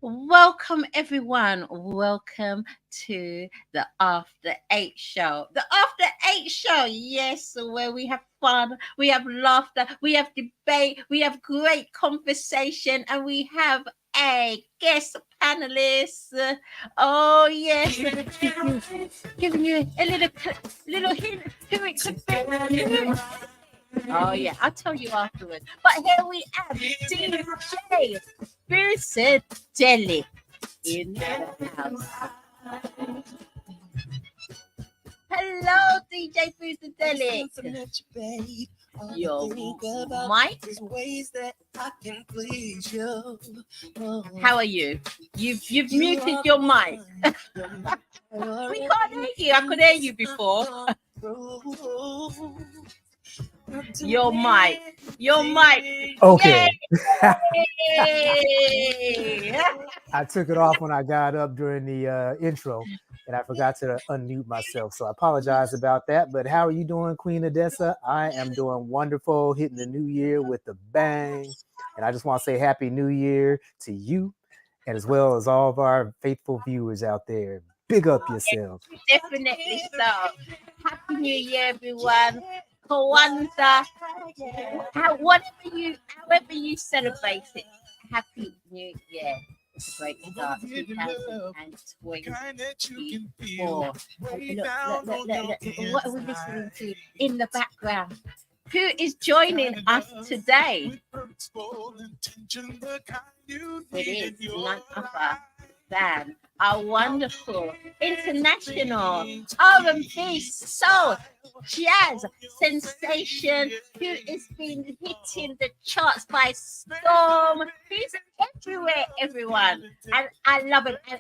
Welcome, everyone. Welcome to the After Eight show. The After Eight show, yes, where we have fun, we have laughter, we have debate, we have great conversation, and we have a guest panelist. Oh, yes, giving you a little hint who it could be. Oh yeah, I'll tell you afterwards. But here we have DJ Boosadelic in the house. Hello, DJ Boosadelic. Yo, Mike. How are you? You've muted your mic. We can't hear you. I could hear you before. Your mic. Okay. Yay! I took it off when I got up during the intro, and I forgot to unmute myself. So I apologize about that. But how are you doing, Queen Odessa? I am doing wonderful, hitting the new year with a bang. And I just want to say Happy New Year to you, and as well as all of our faithful viewers out there. Big up yourselves. Definitely so. Happy New Year, everyone. Kwanzaa, however you celebrate it, Happy New Year. It's a great start, 2024. What are we listening to in the background? Who is joining us today? It is none other than our wonderful international R&B soul jazz sensation who is been hitting the charts by storm. He's everywhere, everyone, and I love it. And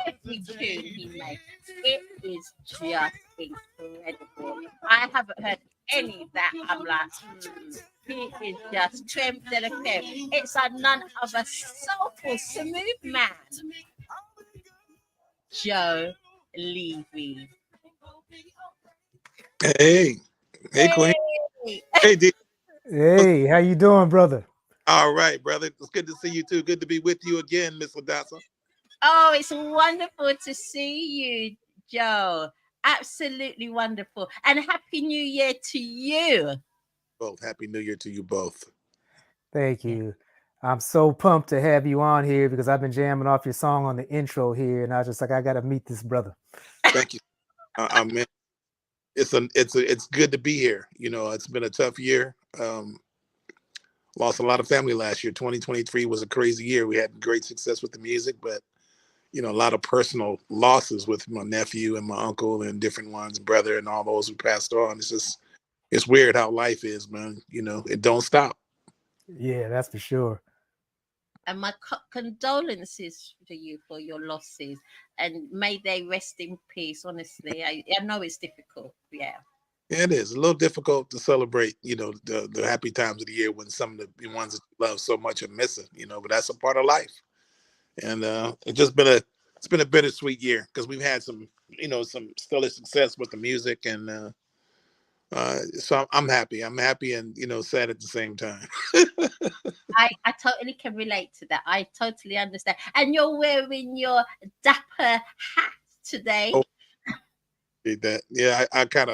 every tune he makes, it is just incredible. I haven't heard any that I'm like, he is just creme de la creme. It's a none of a soulful, smooth man, Joe Levy. Hey, Queen. Hey, D. Hey, how you doing, brother? All right, brother. It's good to see you too. Good to be with you again, Miss Ladassa. Oh, it's wonderful to see you, Joe. Absolutely wonderful. And Happy New Year to you. Both. Happy New Year to you both. Thank you. I'm so pumped to have you on here because I've been jamming off your song on the intro here, and I was just like, I got to meet this brother. Thank you. Man, it's good to be here. You know, it's been a tough year. Lost a lot of family last year. 2023 was a crazy year. We had great success with the music, but you know, a lot of personal losses with my nephew and my uncle and different ones, brother, and all those who passed on. It's weird how life is, man. You know, it don't stop. Yeah, that's for sure. And my condolences to you for your losses, and may they rest in peace. Honestly, I know it's difficult. Yeah, it is a little difficult to celebrate, you know, the happy times of the year when some of the ones that you love so much are missing, you know, but that's a part of life. And it's been a bittersweet year because we've had some stellar success with the music, and so I'm happy and, you know, sad at the same time. I totally can relate to that. I totally understand. And you're wearing your dapper hat today. Oh, that. Yeah, I'm kind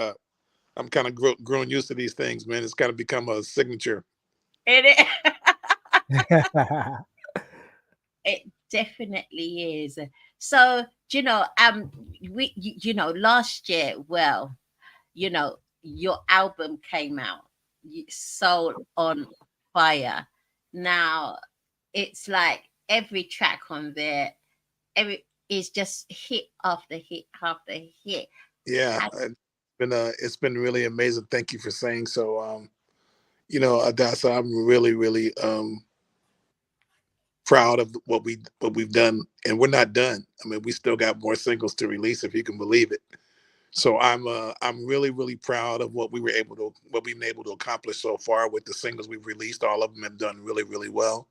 of grown used to these things, man. It's kind of become a signature. It definitely is. So, last year, well, you know, your album came out, Soul on Fire. Now, it's like every track on there, is just hit after hit after hit. Yeah, it's been really amazing. Thank you for saying so. You know, Adassa, I'm really, really proud of what we've done, and we're not done. I mean, we still got more singles to release, if you can believe it. So I'm really, really proud of what we've been able to accomplish so far with the singles we've released. All of them have done really, really well.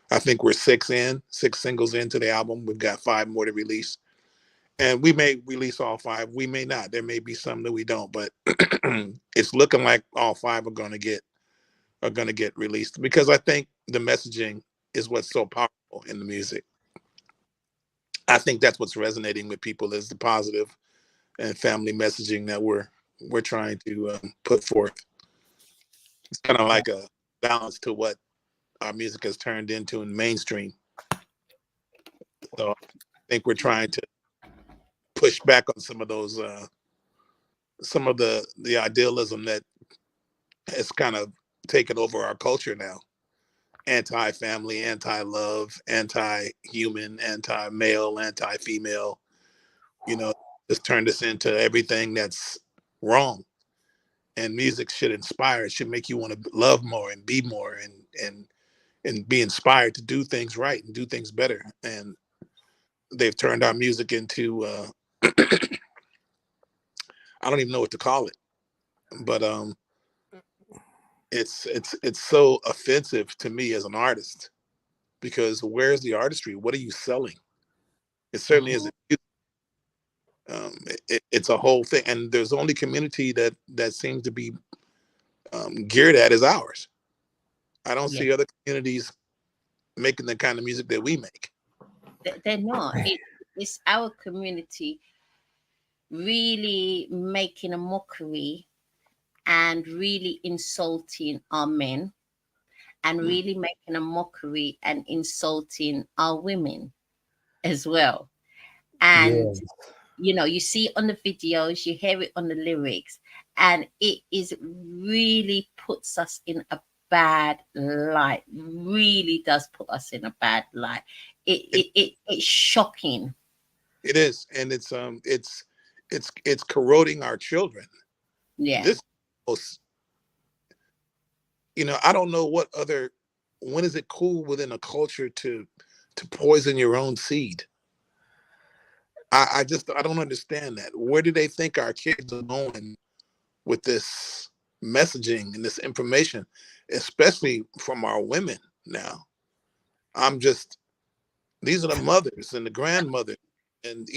I think we're six singles into the album. We've got 5 more to release. And we may release all 5. We may not. There may be some that we don't, but it's looking like all 5 are going to get released, because I think the messaging is what's so powerful in the music. I think that's what's resonating with people is the positive and family messaging that we're trying to put forth. It's kind of like a balance to what our music has turned into in mainstream. So I think we're trying to push back on some of those, some of the idealism that has kind of taken over our culture now. Anti-family, anti-love, anti-human, anti-male, anti-female. You know, just turned us into everything that's wrong. And music should inspire. It should make you want to love more and be more and be inspired to do things right and do things better. And they've turned our music into I don't even know what to call it, but it's so offensive to me as an artist because where's the artistry? What are you selling? It certainly isn't. It's a whole thing, and there's only community that seems to be geared at is ours. I don't Yeah, see other communities making the kind of music that we make. they're not. It's our community really making a mockery and really insulting our men and Mm. really making a mockery and insulting our women as well. And Yeah, you see it on the videos, you hear it on the lyrics, and it is really puts us in a bad light. Really does put us in a bad light. It, It's shocking. it is, and it's corroding our children. Yeah. This, I don't know what other. When is it cool within a culture to poison your own seed? I don't understand that. Where do they think our kids are going with this messaging and this information, especially from our women now? I'm just these are the mothers and the grandmothers, and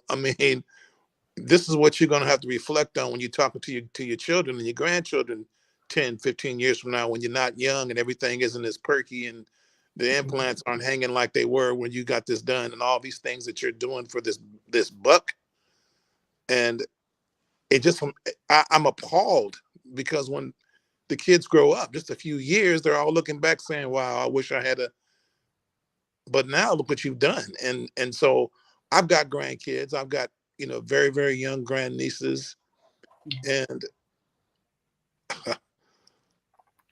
I mean, this is what you're going to have to reflect on when you're talking to your children and your grandchildren 10, 15 years from now when you're not young and everything isn't as perky and the implants aren't hanging like they were when you got this done and all these things that you're doing for this buck. And it just I'm appalled because when the kids grow up just a few years they're all looking back saying, wow, I wish I had a, but now look what you've done. And so I've got grandkids, I've got very, very young grandnieces, and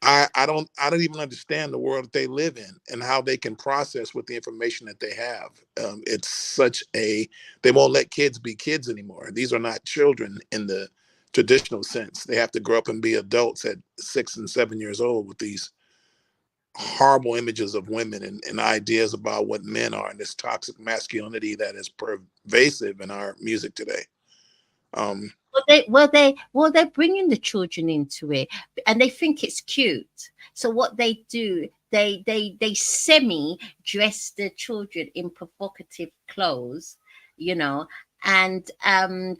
I don't even understand the world that they live in and how they can process with the information that they have. It's such they won't let kids be kids anymore. These are not children in the traditional sense. They have to grow up and be adults at 6 and 7 years old with these horrible images of women and ideas about what men are and this toxic masculinity that is pervasive in our music today. Um, They're bringing the children into it, and they think it's cute. So what they do, they semi dress the children in provocative clothes, you know, and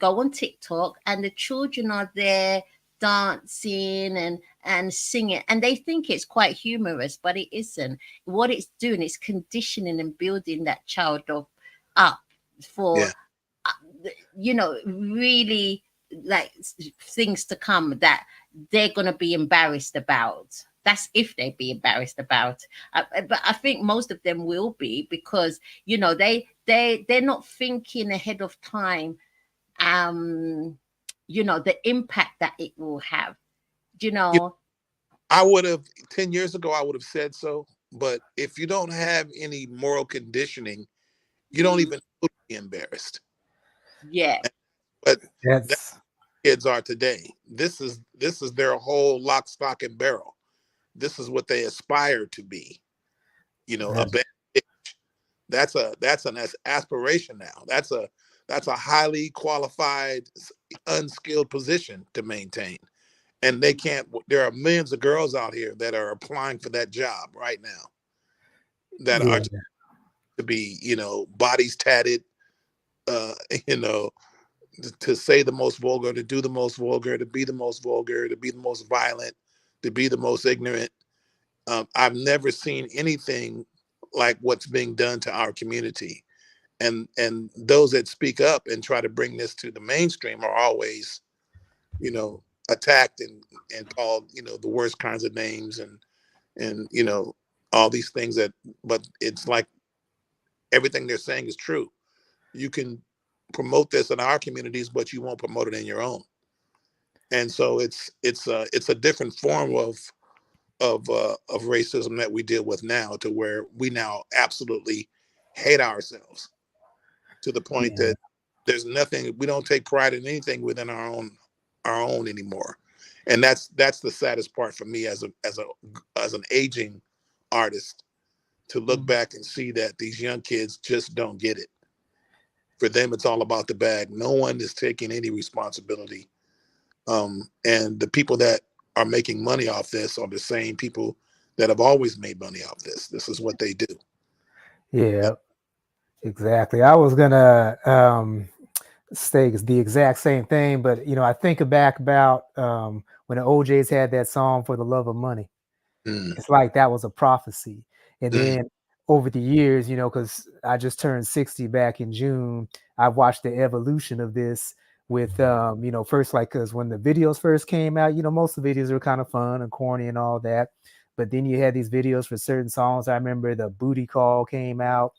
go on TikTok, and the children are there dancing and singing, and they think it's quite humorous, but it isn't. What it's doing is conditioning and building that child up for yeah, really like things to come that they're going to be embarrassed about. That's if they be embarrassed about. But I think most of them will be, because they're not thinking ahead of time, the impact that it will have, you you know. I would have 10 years ago, I would have said so. But if you don't have any moral conditioning, you don't Mhm. even be embarrassed. Yeah. But that that's kids are today. This is their whole lock, stock, and barrel. This is what they aspire to be. A that's bad bitch. That's an aspiration now. That's a highly qualified, unskilled position to maintain. And they can't. There are millions of girls out here that are applying for that job right now that yeah, are to be, bodies tatted, uh, you know, to say the most vulgar, to do the most vulgar, to be the most vulgar, to be the most violent, to be the most ignorant. I've never seen anything like what's being done to our community. and those that speak up and try to bring this to the mainstream are always, attacked and called, the worst kinds of names, and all these things that, but it's like everything they're saying is true. You can promote this in our communities, but you won't promote it in your own. And so it's a different form of racism that we deal with now, to where we now absolutely hate ourselves to the point Yeah. that there's nothing, we don't take pride in anything within our own anymore. And that's the saddest part for me as an aging artist, to look Mhm. back and see that these young kids just don't get it. For them, it's all about the bag. No one is taking any responsibility. And the people that are making money off this are the same people that have always made money off this. This is what they do. Yeah, exactly. I was gonna say the exact same thing, but I think back about when the OJ's had that song "For the Love of Money." Mm, It's like that was a prophecy. And mm, then over the years, because I just turned 60 back in June, I've watched the evolution of this with, first, like, because when the videos first came out, most of the videos were kind of fun and corny and all that. But then you had these videos for certain songs. I remember the Booty Call came out,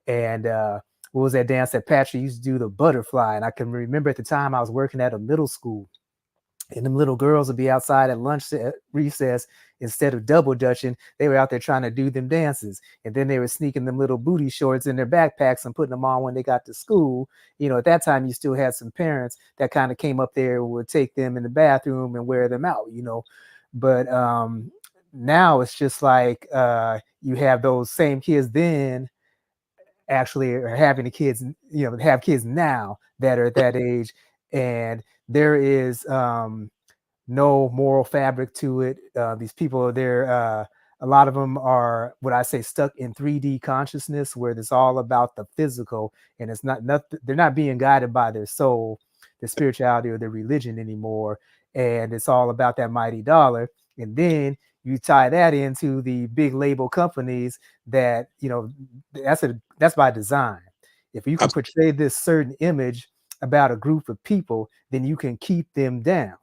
and what was that dance that Patrick used to do, the butterfly? And I can remember at the time I was working at a middle school, and them little girls would be outside at lunch recess. Instead of double dutching, they were out there trying to do them dances. And then they were sneaking them little booty shorts in their backpacks and putting them on when they got to school. At that time, you still had some parents that kind of came up there and would take them in the bathroom and wear them out. But now it's just like you have those same kids then actually are having the kids, have kids now that are at that age. And there is no moral fabric to it. These people, they're a lot of them are what I say stuck in 3D consciousness, where it's all about the physical, and it's not nothing. They're not being guided by their soul, their spirituality, or their religion anymore, and it's all about that mighty dollar. And then you tie that into the big label companies that that's by design. If you can abs- portray this certain image about a group of people, then you can keep them down.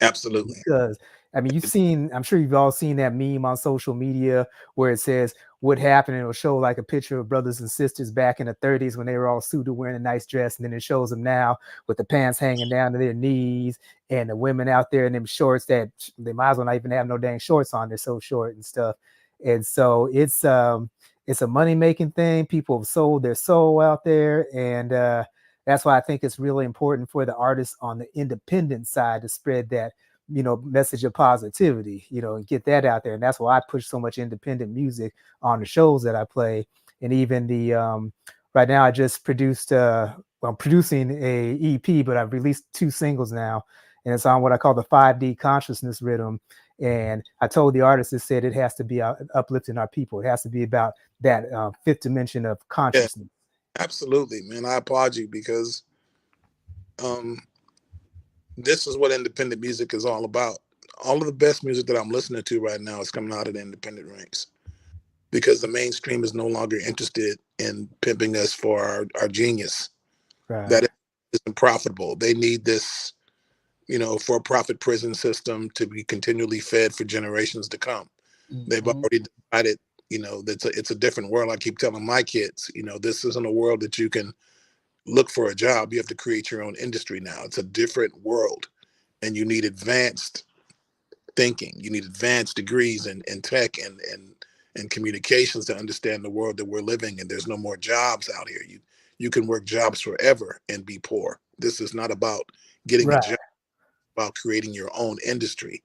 absolutely. Because I mean, I'm sure you've all seen that meme on social media where it says what happened, and it'll show like a picture of brothers and sisters back in the 30s when they were all suited wearing a nice dress, and then it shows them now with the pants hanging down to their knees, and the women out there in them shorts that they might as well not even have no dang shorts on, they're so short and stuff. And so it's a money-making thing. People have sold their soul out there, and that's why I think it's really important for the artists on the independent side to spread that message of positivity, and get that out there. And that's why I push so much independent music on the shows that I play. And even the right now I just produced I'm producing a EP, but I've released 2 singles now, and it's on what I call the 5D consciousness rhythm. And I told the artist, it said it has to be uplifting our people. It has to be about that fifth dimension of Yeah, consciousness. absolutely, man. I applaud you because um, this is what independent music is all about. All of the best music that I'm listening to right now is coming out of the independent ranks, because the mainstream is no longer interested in pimping us for our genius. Right. That isn't profitable. They need this, for-profit prison system to be continually fed for generations to come. They've Mhm. already decided, that it's a different world. I keep telling my kids, this isn't a world that you can look for a job. You have to create your own industry now. It's a different world, and you need advanced thinking. You need advanced degrees in tech and communications to understand the world that we're living in. There's no more jobs out here. You can work jobs forever and be poor. This is not about getting a Right. job, about creating your own industry.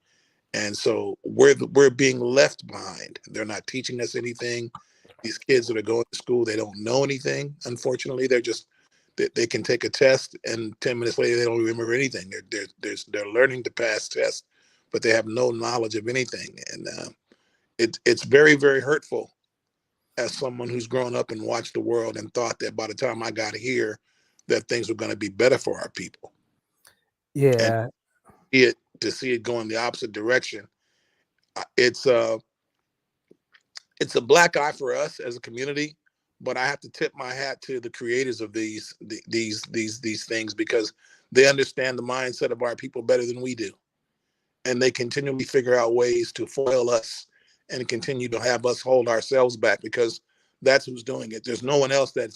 And so we're being left behind. They're not teaching us anything. These kids that are going to school, they don't know anything. Unfortunately, they can take a test, and 10 minutes later they don't remember anything. They're learning to pass tests, but they have no knowledge of anything. And it's very, very hurtful as someone who's grown up and watched the world and thought that by the time I got here, that things were going to be better for our people. And Yeah. to see it going the opposite direction, it's a black eye for us as a community, but I have to tip my hat to the creators of these things, because they understand the mindset of our people better than we do, and they continually figure out ways to foil us and continue to have us hold ourselves back, because that's who's doing it. There's no one else that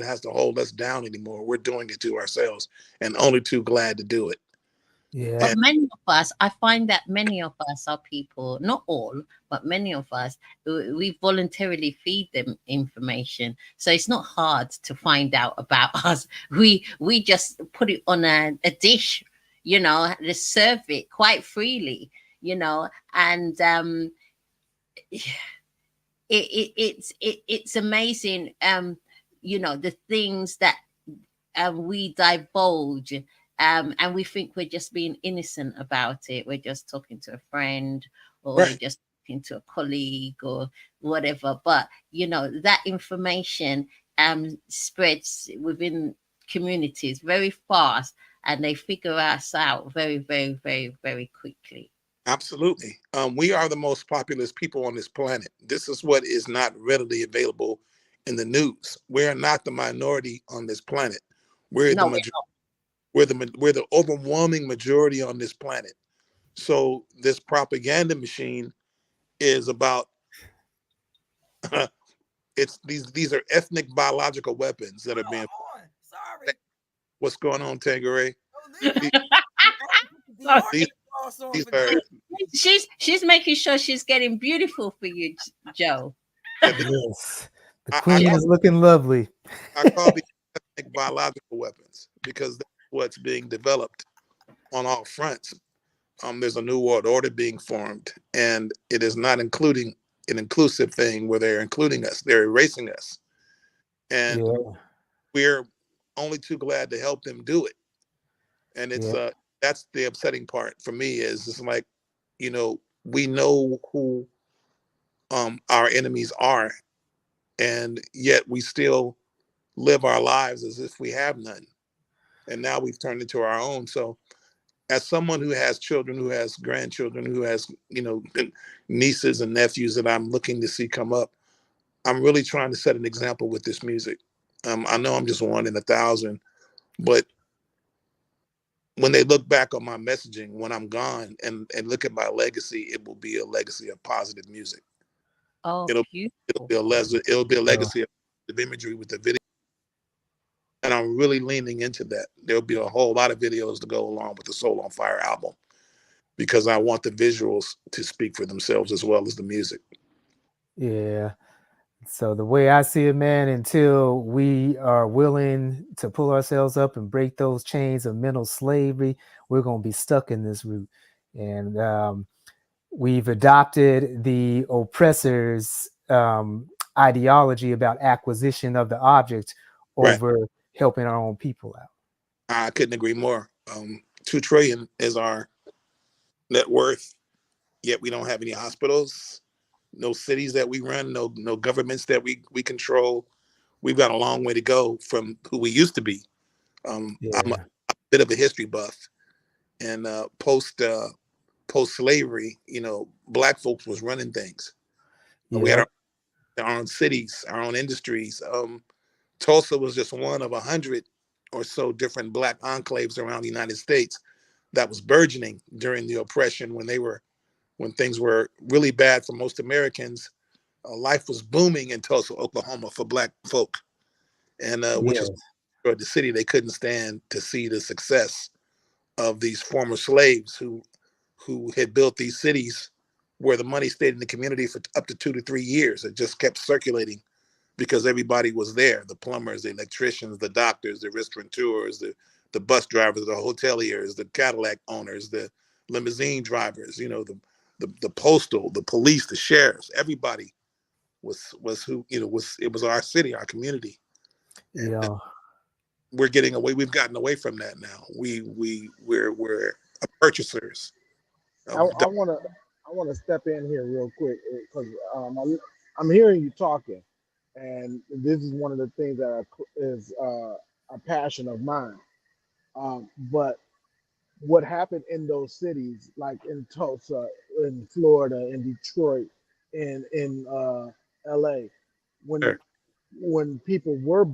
has to hold us down anymore. We're doing it to ourselves, and only too glad to do it. Yeah. But And many of us, I find that many of us are people, not all, but many of us, we voluntarily feed them information. So it's not hard to find out about us. We just put it on a dish, just serve it quite freely, and it's amazing, the things that we divulge, and we think we're just being innocent about it. We're just talking to a friend, or we're right, just talking to a colleague, or whatever. But that information spreads within communities very fast, and they figure us out very, very, very, very quickly. absolutely. We are the most populous people on this planet. This is what is not readily available in the news. We're not the minority on this planet. We're the No, majority. We're the overwhelming majority on this planet. So this propaganda machine is about it's these are ethnic biological weapons that are being. Sorry. What's going on, Tangeray? These, we're these, not. these are She's making sure she's getting beautiful for you, Joe. yeah, Yes. The I queen call is looking lovely. these ethnic biological weapons, because that's what's being developed on all fronts. There's a new world order being formed, and it is not including an inclusive thing where they're including us; they're erasing us, and Yeah. we're only too glad to help them do it. And it's Yeah. that's the upsetting part for me, is it's like, we know who our enemies are, and yet we still live our lives as if we have none, and now we've turned into our own. So as someone who has children, who has grandchildren, who has nieces and nephews that I'm looking to see come up, I'm really trying to set an example with this music. I know I'm just one in 1,000, but when they look back on my messaging when I'm gone, and look at my legacy, it will be a legacy of positive music. Oh, It'll beautiful. it'll be a Yeah. legacy of imagery with the video, and I'm really leaning into that. There'll be a whole lot of videos to go along with the Soul on Fire album, because I want the visuals to speak for themselves as well as the music. Yeah. So the way I see it, man, until we are willing to pull ourselves up and break those chains of mental slavery, we're going to be stuck in this route. And we've adopted the oppressor's ideology about acquisition of the object Right. over helping our own people out. I couldn't agree more. 2 trillion is our net worth, yet we don't have any hospitals, no cities that we run, no governments that we control. We've got a long way to go from who we used to be. I'm Yeah. a bit of a history buff, and post slavery, black folks was running things. We had Yeah. our own cities, our own industries. Tulsa was just one of 100 or so different black enclaves around the United States that was burgeoning during the oppression, when things were really bad for most Americans. Life was booming in Tulsa, Oklahoma for black folk, and which is Yes. the city they couldn't stand to see the success of these former slaves who had built these cities where the money stayed in the community for up to 2 to 3 years. It just kept circulating because everybody was there: the plumbers, the electricians, the doctors, the restaurateurs, the bus drivers, the hoteliers, the Cadillac owners, the limousine drivers, the postal, the police, the sheriffs. Everybody was who was it was our city, our community. And Yeah. we've gotten away from that now. We're purchasers I, of I want to I want to step in here real quick because I'm hearing you talking, and this is one of the things that is a passion of mine. But what happened in those cities, like in Tulsa, in Florida, in Detroit, in LA, when doctor. when we were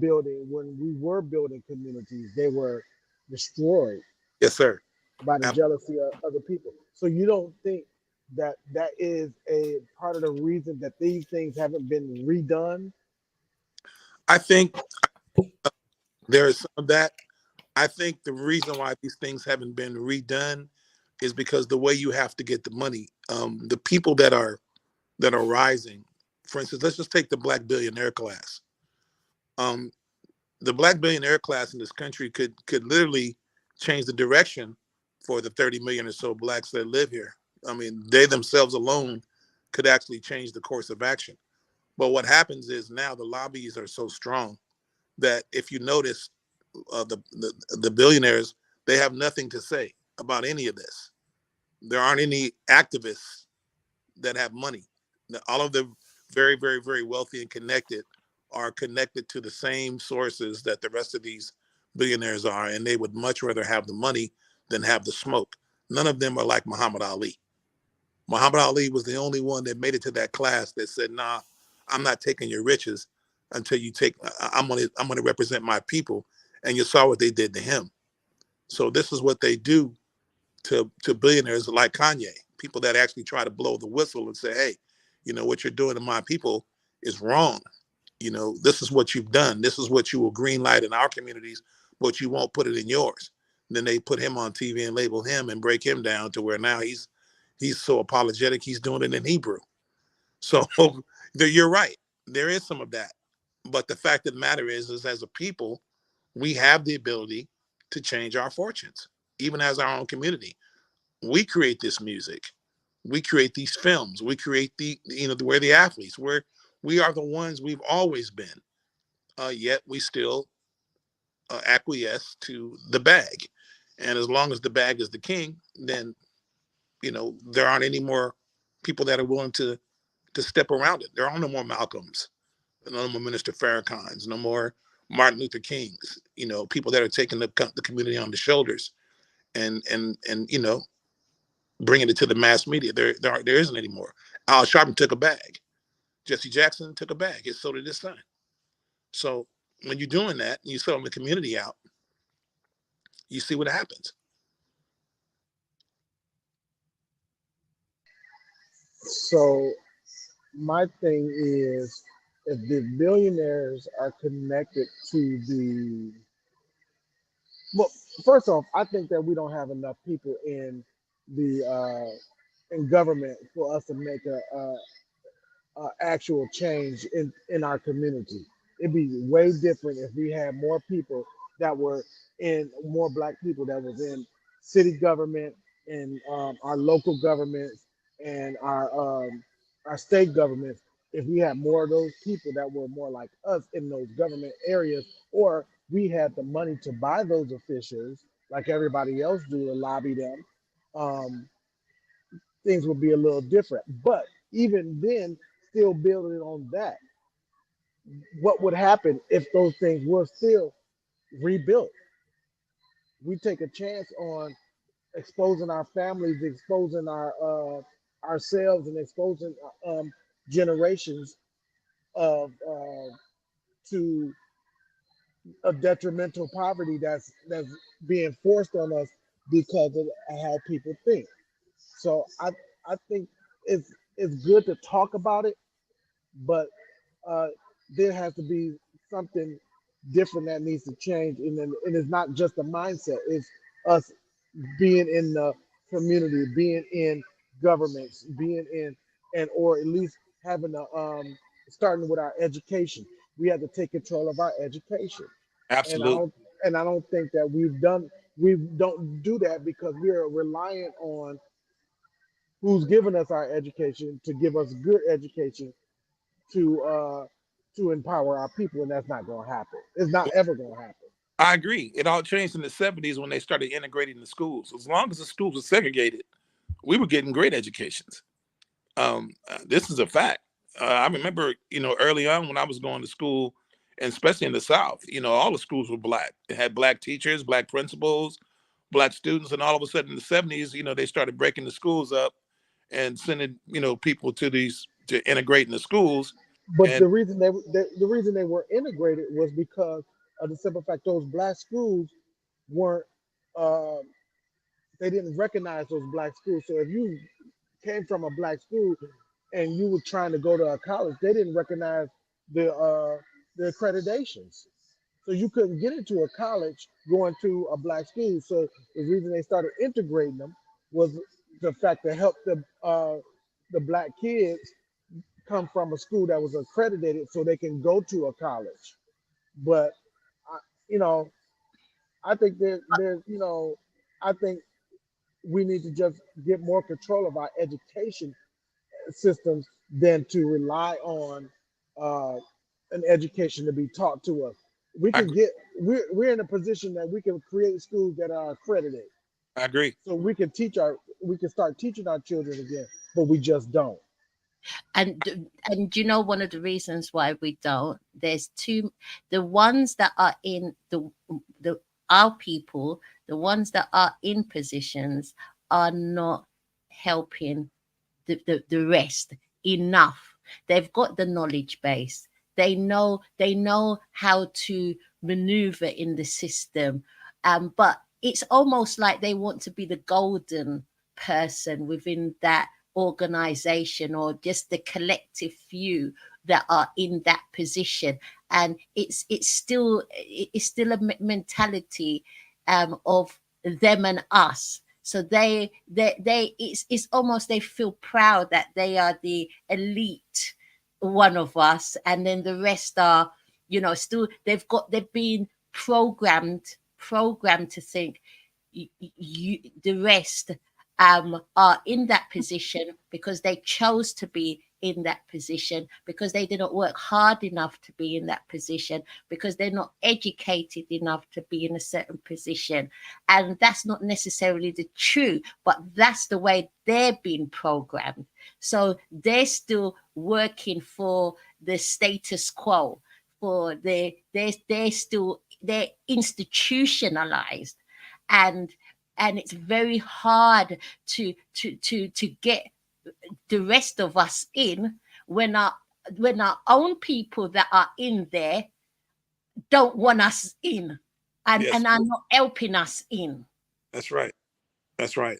building communities, they were destroyed Yes, sir. by the Ab- jealousy of other people. So you don't think that that is a part of the reason that these things haven't been redone? I think there is some of that. I think the reason why these things haven't been redone is because the way you have to get the money. The people that are rising, for instance, let's just take the black billionaire class. Um, the black billionaire class in this country could literally change the direction for the 30 million or so blacks that live here. I mean, they themselves alone could actually change the course of action. But what happens is now the lobbies are so strong that if you notice, the billionaires, they have nothing to say about any of this. There aren't any activists that have money. All of the very, very, very wealthy and connected are connected to the same sources that the rest of these billionaires are, and they would much rather have the money than have the smoke. None of them are like Muhammad Ali. Muhammad Ali was the only one that made it to that class that said, "Nah, I'm not taking your riches until you take. I'm gonna represent my people." And you saw what they did to him. So this is what they do to billionaires like Kanye, people that actually try to blow the whistle and say, "Hey, what you're doing to my people is wrong. This is what you've done. This is what you will green light in our communities, but you won't put it in yours." And then they put him on TV and label him and break him down to where now he's so apologetic he's doing it in Hebrew. So you're right. There is some of that. But the fact of the matter is as a people, we have the ability to change our fortunes, even as our own community. We create this music. We create these films. We create we're the athletes. We are the ones we've always been. Yet we still acquiesce to the bag. And as long as the bag is the king, then, there aren't any more people that are willing to step around it. There are no more Malcolms, no more Minister Farrakhan's, no more Martin Luther King's. People that are taking the community on the shoulders and bringing it to the mass media. There isn't anymore. Al Sharpton took a bag. Jesse Jackson took a bag. So did his son. So when you're doing that, and you sell the community out, you see what happens. So my thing is, if the billionaires are connected to the, well, first off, I think that we don't have enough people the in government for us to make a actual change in our community. It'd be way different if we had more people that were in more black people that was in city government and our local governments and our state governments. If we had more of those people that were more like us in those government areas, or we had the money to buy those officials like everybody else do to lobby them, um, things would be a little different. But even then, still building on that, what would happen if those things were still rebuilt? We take a chance on exposing our families, exposing ourselves, and exposing generations to a detrimental poverty that's being forced on us because of how people think. So I think it's good to talk about it, but uh, there has to be something different that needs to change, and it's not just a mindset. It's us being in the community, being in governments, being in, and or at least having a starting with our education. We have to take control of our education, and I Absolutely. don't and I don't think that we don't do that because we are reliant on who's given us our education to give us good education to empower our people, and that's not going to happen. It's not ever going to happen. I agree. It all changed in the 70s when they started integrating the schools. As long as the schools were segregated, we were getting great educations. This is a fact. I remember, early on when I was going to school, and especially in the South, all the schools were black. It had black teachers, black principals, black students, and all of a sudden in the 70s, they started breaking the schools up and sending, people to integrate in the schools. But And the reason they were integrated was because of the simple fact those black schools weren't uh, they didn't recognize those black schools. So if you came from a black school and you were trying to go to a college, they didn't recognize the accreditations. So you couldn't get into a college going to a black school. So the reason they started integrating them was the fact to help the black kids come from a school that was accredited so they can go to a college. But I, you know, I think there's I think we need to just get more control of our education systems than to rely on uh, an education to be taught to us. We I can agree. get we're in a position that we can create schools that are accredited, I agree. so we can start teaching our children again, but we just don't. And you know, one of the reasons why we don't, there's two, the ones that are in the our people, the ones that are in positions are not helping the rest enough. They've got the knowledge base. They know how to maneuver in the system. But it's almost like they want to be the golden person within that organization, or just the collective few that are in that position. And it's still a mentality of them and us. So they it's almost, they feel proud that they are the elite one of us, and then the rest are, still they've been programmed to think the rest are in that position because they chose to be in that position, because they didn't work hard enough to be in that position, because they're not educated enough to be in a certain position. And that's not necessarily the truth, but that's the way they're being programmed. So they're still working for the status quo, for they're institutionalized. And and it's very hard to get the rest of us in, when our own people that are in there don't want us in, and Yes, are not helping us in. that's right. That's right.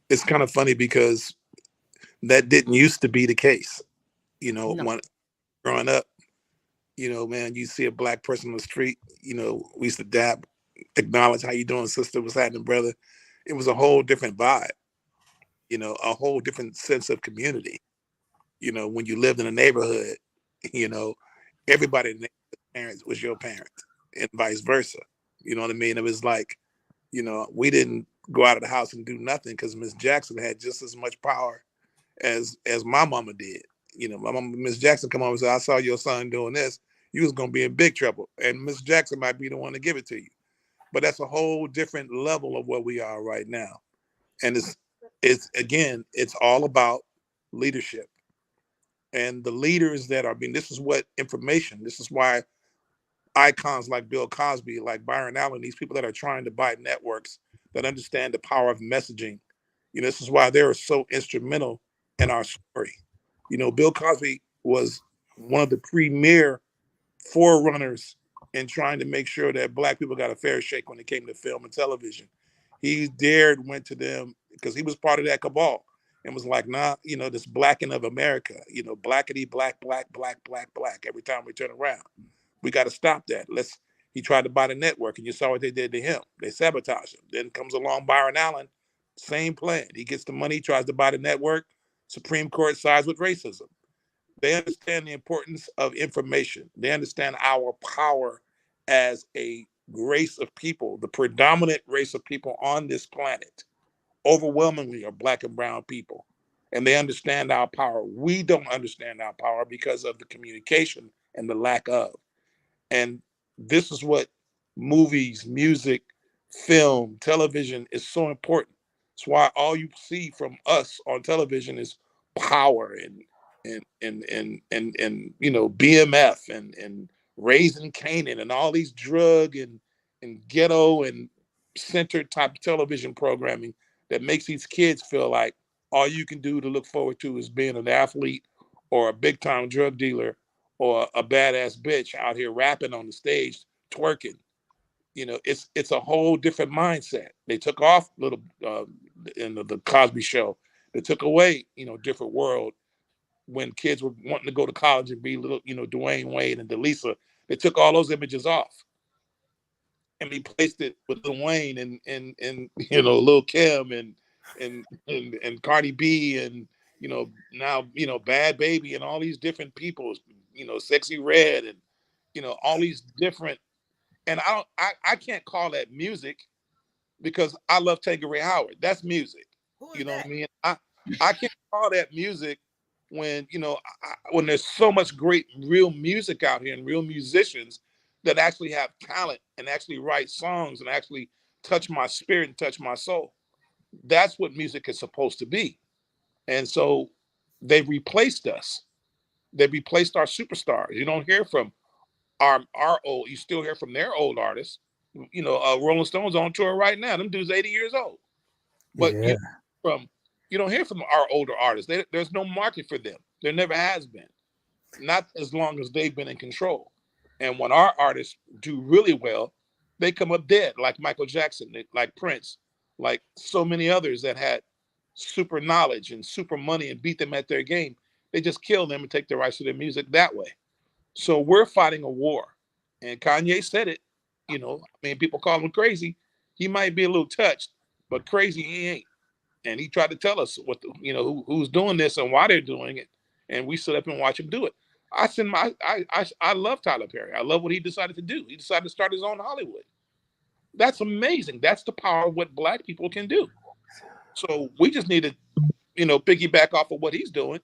It's kind of funny because that didn't used to be the case. No. When growing up, man, you see a black person on the street, we used to dab, acknowledge how you doing, sister, what's happening, brother. It was a whole different vibe, a whole different sense of community. When you lived in a neighborhood, you know, everybody in the parents was your parents and vice versa. You know what I mean? It was like, we didn't go out of the house and do nothing because Miss Jackson had just as much power as my mama did. My mama, Miss Jackson, come over and say, I saw your son doing this. You was gonna be in big trouble. And Miss Jackson might be the one to give it to you. But that's a whole different level of where we are right now. And it's again, it's all about leadership. And the leaders that are being, this is what information, this is why icons like Bill Cosby, like Byron Allen, these people that are trying to buy networks that understand the power of messaging, this is why they are so instrumental in our story. Bill Cosby was one of the premier forerunners in trying to make sure that black people got a fair shake when it came to film and television. He went to them because he was part of that cabal and was like, nah, this blacking of America, blackity, black, black, black, black, black, every time we turn around. We got to stop that. He tried to buy the network, and you saw what they did to him. They sabotaged him. Then comes along Byron Allen, same plan. He gets the money, tries to buy the network. Supreme Court sides with racism. They understand the importance of information. They understand our power as a race of people. The predominant race of people on this planet overwhelmingly are black and brown people. And they understand our power. We don't understand our power because of the communication and the lack of. And this is what movies, music, film, television is so important. It's why all you see from us on television is power and BMF and Raising Canaan and all these drug and ghetto and centered type television programming that makes these kids feel like all you can do to look forward to is being an athlete or a big time drug dealer or a badass bitch out here rapping on the stage, twerking. It's a whole different mindset. They took off little in the Cosby Show. They took away, different world when kids were wanting to go to college and be little, Dwayne Wade and Delisa. They took all those images off and replaced it with Lil Wayne and Lil Kim and Cardi B and now Bad Baby and all these different people, Sexy Red and all these different. And I can't call that music because I love Tangeray Howard. That's music. You know what I mean? I can't call that music when when there's so much great real music out here and real musicians that actually have talent and actually write songs and actually touch my spirit and touch my soul. That's what music is supposed to be. And so they've replaced us. They've replaced our superstars. You don't hear from our old. You still hear from their old artists. Rolling Stones on tour right now. Them dudes 80 years old. But Yeah. you don't hear from our older artists. There's no market for them. There never has been. Not as long as they've been in control. And when our artists do really well, they come up dead, like Michael Jackson, like Prince, like so many others that had super knowledge and super money and beat them at their game. They just kill them and take the rights to their music that way. So we're fighting a war. And Kanye said it, people call him crazy. He might be a little touched, but crazy he ain't. And he tried to tell us who's doing this and why they're doing it. And we sit up and watch him do it. I love Tyler Perry. I love what he decided to do. He decided to start his own Hollywood. That's amazing. That's the power of what Black people can do. So we just need to, piggyback off of what he's doing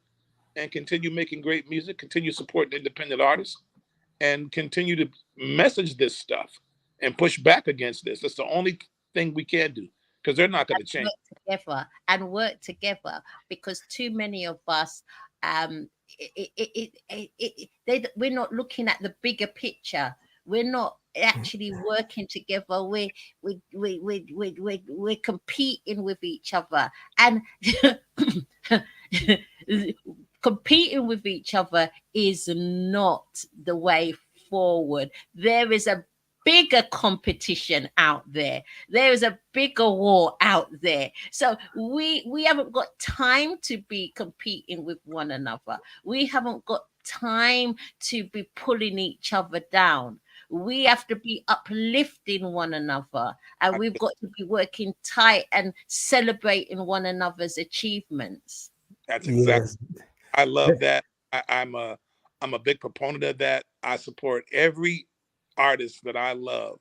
and continue making great music, continue supporting independent artists, and continue to message this stuff and push back against this. That's the only thing we can do because they're not going to change. Work together because too many of us we're not looking at the bigger picture. We're not actually working together. We're competing with each other, and competing with each other is not the way forward. There is a bigger competition out there. There is a bigger war out there. So we haven't got time to be competing with one another. We haven't got time to be pulling each other down. We have to be uplifting one another, and we've got to be working tight and celebrating one another's achievements. That's exactly. Yes. I love that. I'm a big proponent of that. I support every artist that I love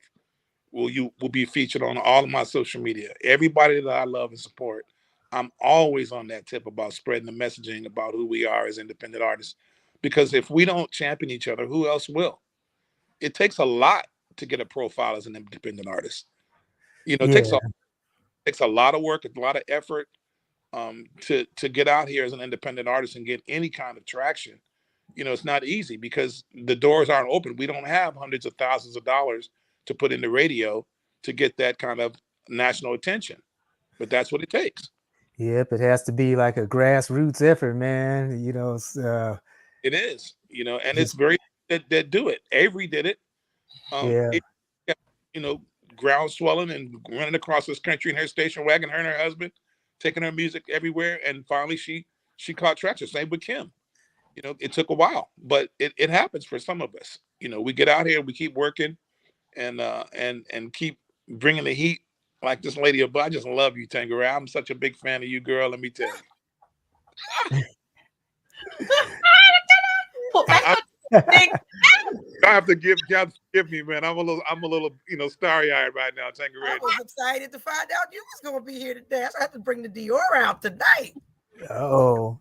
will be featured on all of my social media. Everybody that I love and support, I'm always on that tip about spreading the messaging about who we are as independent artists. Because if we don't champion each other, who else will? It takes a lot to get a profile as an independent artist. It takes a lot of work, a lot of effort to get out here as an independent artist and get any kind of traction. It's not easy because the doors aren't open. We don't have hundreds of thousands of dollars to put in the radio to get that kind of national attention. But that's what it takes. Yep, it has to be like a grassroots effort, man. It is, and it's very that do it. Avery did it. Ground swelling and running across this country in her station wagon, her and her husband, taking her music everywhere. And finally she caught traction. Same with Kim. It took a while, but it happens for some of us. We get out here, we keep working and keep bringing the heat like this lady above. I just love you, Tangeray. I'm such a big fan of you, girl. Let me tell you. I have to give me, man. I'm a little, starry-eyed right now, Tangeray. I was excited to find out you was gonna be here today. I have to bring the Dior out tonight. Oh.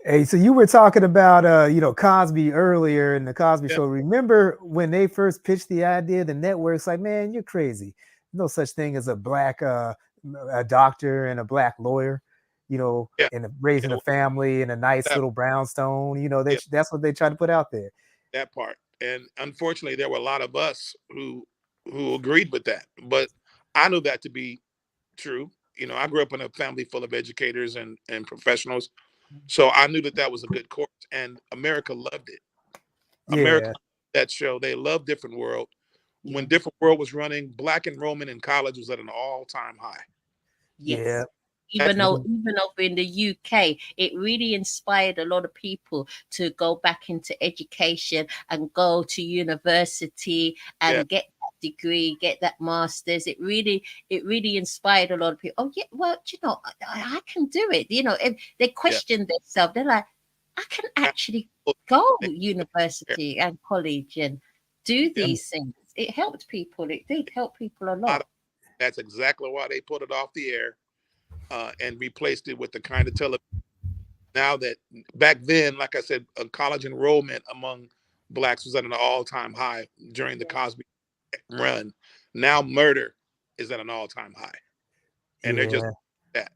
Hey, so you were talking about Cosby earlier in the Cosby Show. Remember when they first pitched the idea, the network's like, man, you're crazy. There's no such thing as a black a doctor and a black lawyer, and raising a family in a nice little brownstone. That's what they try to put out there. That part. And unfortunately, there were a lot of us who agreed with that. But I knew that to be true. I grew up in a family full of educators and professionals. So I knew that that was a good course, and America loved it. America Yeah. loved that show. They loved Different World. When Yeah. Different World was running, Black enrollment in college was at an all-time high. Yeah. Yes. That's Even over in the UK, it really inspired a lot of people to go back into education and go to university yeah, and get that degree, get that master's. It really inspired a lot of people. Oh yeah, well, I can do it. If they yeah. question themselves, they're like, I can actually go university and college and do Yeah. these things. It helped people. It did help people a A lot lot. of- That's exactly why they put it off the air and replaced it with the kind of television. Now that back then, like I said, college enrollment among blacks was at an all-time high during the Cosby run. Now murder is at an all-time high, and they're just Yeah.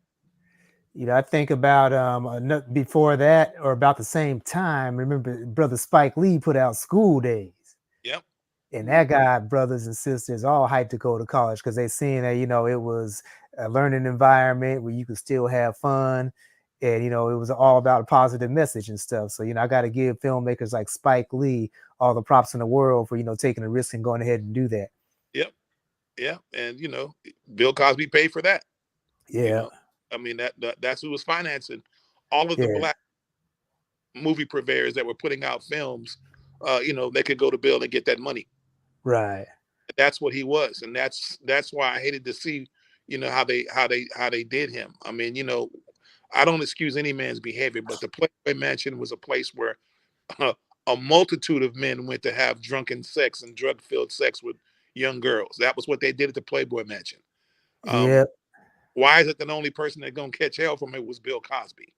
that. I think about before that or about the same time. Remember, brother Spike Lee put out School Days, Yep. and that got brothers and sisters all hyped to go to college because they seen that it was a learning environment where you could still have fun, and it was all about a positive message and stuff. So I got to give filmmakers like Spike Lee all the props in the world for taking a risk and going ahead and do that. Yep. Yeah. And Bill Cosby paid for that. You Yeah, know, I mean that's who was financing all of the yeah, black movie purveyors that were putting out films. They could go to Bill and get that money. right. That's what he was, and that's why I hated to see, how they did him. I mean, I don't excuse any man's behavior, but the Playboy Mansion was a place where uh, a multitude of men went to have drunken sex and drug-filled sex with young girls. That was what they did at the Playboy Mansion. Yeah, Why is it the only person that gonna catch hell from it was Bill Cosby?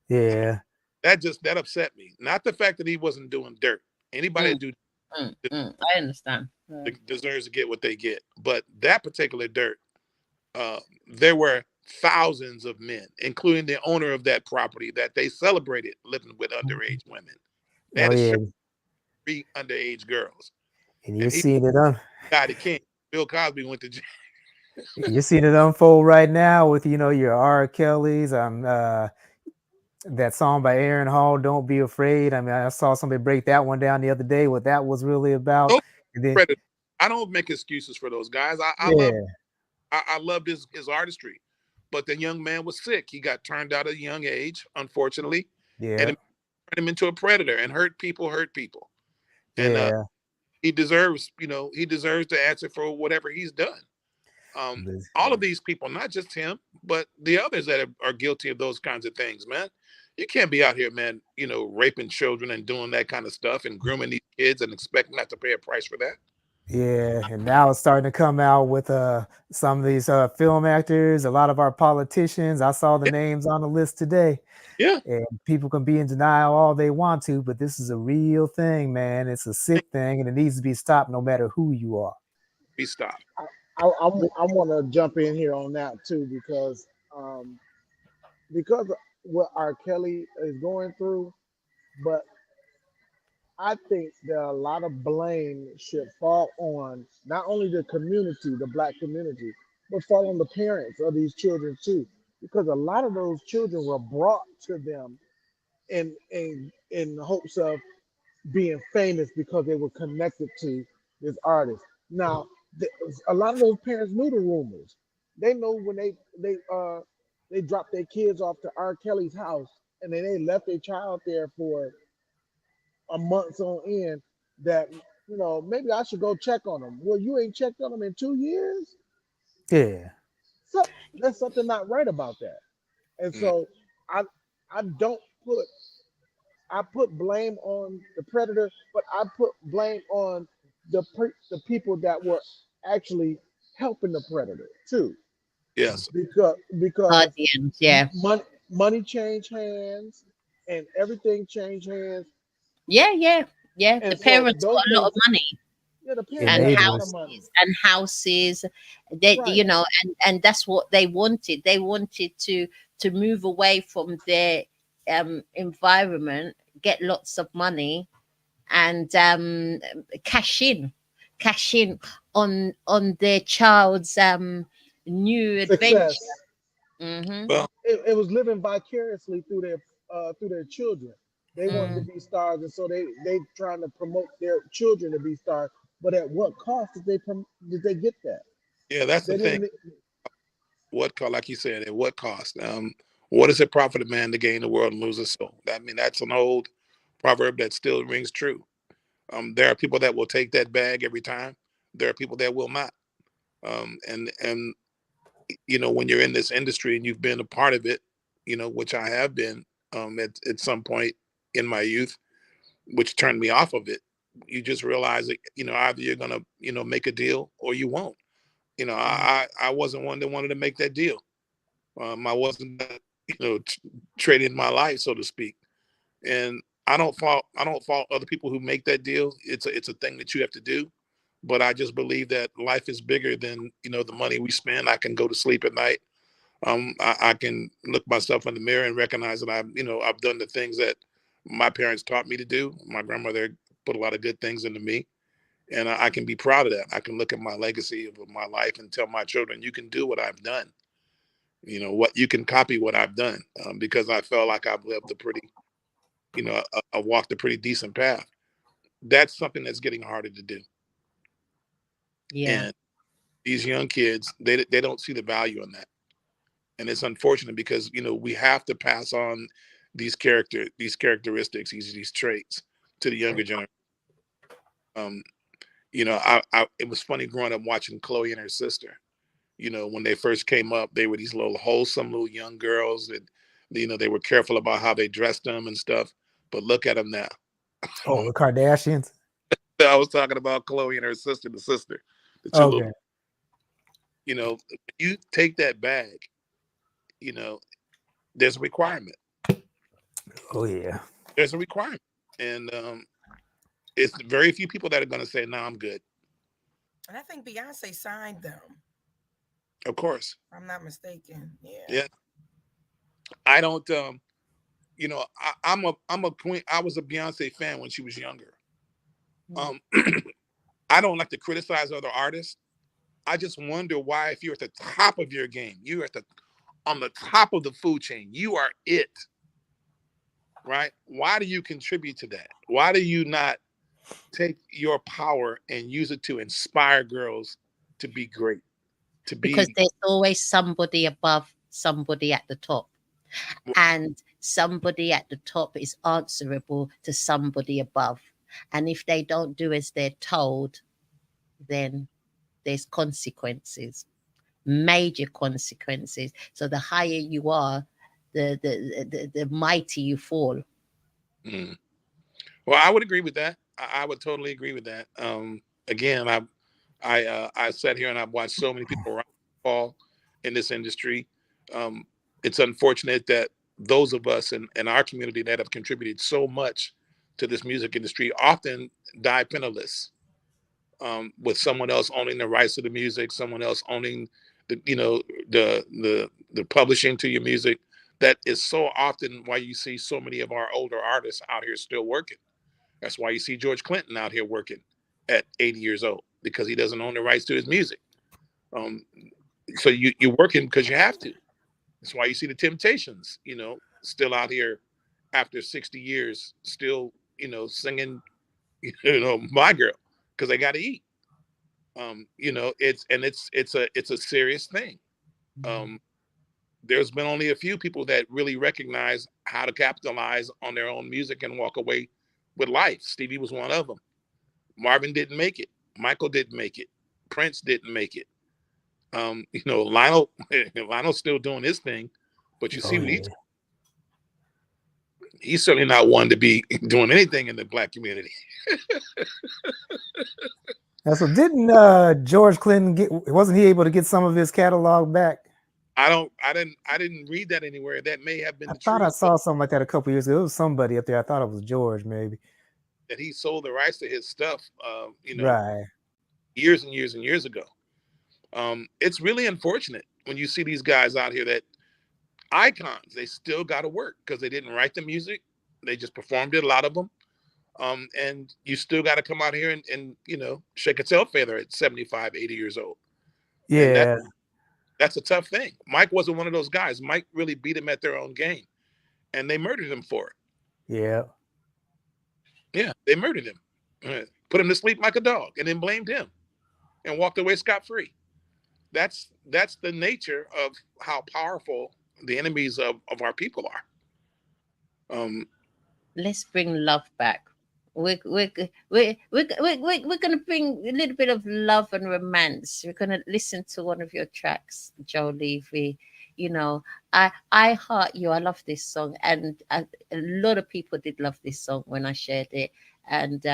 I mean, yeah, that upset me. Not the fact that he wasn't doing dirt. Anybody that Mm, do I understand. deserves to get what they get. But that particular dirt, uh, there were thousands of men, including the owner of that property, that they celebrated living with underage women. They oh had to yeah, show 3 underage girls, and you're and he seeing it got the king. Bill Cosby went to jail. you're seeing it unfold right now with your R. Kelly's. That song by Aaron Hall, "Don't Be Afraid." I mean, I saw somebody break that one down the other day. What that was really about, Those and then predators. I don't make excuses for those guys. yeah, I loved his artistry, but the young man was sick. He got turned out at a young age, unfortunately, and yeah, it turned him into a predator. And hurt people hurt people. And yeah, he deserves to answer for whatever he's done. All of these people, not just him, but the others that are guilty of those kinds of things, man. You can't be out here, man, raping children and doing that kind of stuff and grooming these kids and expecting not to pay a price for that. yeah. And now it's starting to come out with some of these film actors, a lot of our politicians. I saw the Yeah, names on the list today. yeah. And people can be in denial all they want to, but this is a real thing, man. It's a sick thing, and it needs to be stopped no matter who you are. Be stopped. I want to jump in here on that too because of what R. Kelly is going through, but I think that a lot of blame should fall on not only the community, the black community, but fall on the parents of these children too, because a lot of those children were brought to them in hopes of being famous because they were connected to this artist. Now, th- a lot of those parents knew the rumors. They know when they dropped their kids off to R. Kelly's house and then they left their child there for a month on end. That maybe I should go check on them. Well, you ain't checked on them in 2 years, Yeah, so there's something not right about that. And Mm, so I I don't put I put blame on the predator, but I put blame on the people that were actually helping the predator too, yes. because Guardians, yeah. money changed hands and everything changed hands, Yeah, yeah, yeah. The and so parents those got a lot things, of money yeah, the parents and had a lot of enablers. money, houses. They, right? and that's what they wanted. They wanted to move away from their environment, get lots of money, and cash in, cash in on their child's new adventure. Success. Hmm. Well, It was living vicariously through through their children. They wanted to Mm. be stars, and so they trying to promote their children to be stars. But at what cost did they get that? Yeah, that's the They thing. didn't. What cost, like you said, at what cost? What does it profit a man to gain the world and lose his soul? I mean, that's an old proverb that still rings true. There are people that will take that bag every time. There are people that will not. And you know, when you're in this industry and you've been a part of it, you know, which I have been at some point in my youth, which turned me off of it. You just realize that, you know, either you're gonna, you know, make a deal or you won't. You know, I wasn't one that wanted to make that deal. I wasn't, you know, trading my life, so to speak. And I don't fault other people who make that deal. It's a thing that you have to do. But I just believe that life is bigger than, you know, the money we spend. I can go to sleep at night. I can look myself in the mirror and recognize that I've done the things that my parents taught me to do. My grandmother put a lot of good things into me, and I can be proud of that. I can look at my legacy of my life and tell my children, you can do what I've done. You know what, you can copy what I've done, because I felt like I've lived a pretty, you know, I walked a pretty decent path. That's something that's getting harder to do. Yeah. And these young kids, they don't see the value in that. And it's unfortunate because, you know, we have to pass on these characteristics, these traits to the younger generation. Um, you know, it was funny growing up watching Chloe and her sister. You know, when they first came up, they were these little wholesome little young girls that, you know, they were careful about how they dressed them and stuff. But look at them now. Oh, the Kardashians. I was talking about Chloe and her sister, the two little, Okay. you know, you take that bag, you know, there's a requirement. Oh yeah. There's a requirement. And it's very few people that are going to say, no, I'm good. And I think Beyonce signed them. Of course. If I'm not mistaken. Yeah. Yeah. I don't, you know, I'm a queen. I was a Beyonce fan when she was younger. Um, I don't like to criticize other artists. I just wonder why, if you're at the top of your game, you're on the top of the food chain, you are it, right? Why do you contribute to that? Why do you not take your power and use it to inspire girls to be great, to Because be, there's always somebody above somebody at the top. And somebody at the top is answerable to somebody above. And if they don't do as they're told, then there's consequences, major consequences. So the higher you are, the mighty you fall. mm. Well, I would agree with that. I would totally agree with that. Again, I sat here and I've watched so many people fall in this industry. Um, it's unfortunate that those of us in our community that have contributed so much to this music industry often die penniless, with someone else owning the rights to the music, someone else owning the, you know, the publishing to your music. That is so often why you see so many of our older artists out here still working. That's why you see George Clinton out here working at 80 years old, because he doesn't own the rights to his music. Um, so you're working because you have to. That's why you see the Temptations, you know, still out here after 60 years, still, you know, singing, you know, My Girl, because they got to eat. You know, it's a serious thing. Um, there's been only a few people that really recognize how to capitalize on their own music and walk away with life. Stevie was one of them. Marvin didn't make it. Michael didn't make it. Prince didn't make it. You know, Lionel's still doing his thing, but you Oh see what yeah. he's certainly not one to be doing anything in the black community. Now, so didn't George Clinton wasn't he able to get some of his catalog back? I didn't read that anywhere. That may have been I the thought I truth, but saw something like that a couple years ago. It was somebody up there. I thought it was George, maybe. that he sold the rights to his stuff, you know, Right. years and years and years ago. It's really unfortunate when you see these guys out here that icons, they still got to work because they didn't write the music. They just performed it, a lot of them. And you still got to come out here and, you know, shake a tail feather at 75, 80 years old. And Yeah. that's a tough thing. Mike wasn't one of those guys. Mike really beat him at their own game. and they murdered him for it. Yeah. Yeah, they murdered him, put him to sleep like a dog, and then blamed him, and walked away scot-free. That's the nature of how powerful the enemies of our people are. Let's bring love back. We're gonna bring a little bit of love and romance. We're gonna listen to one of your tracks, Joe Levy. You know, I Heart You. I love this song, and a lot of people did love this song when I shared it, and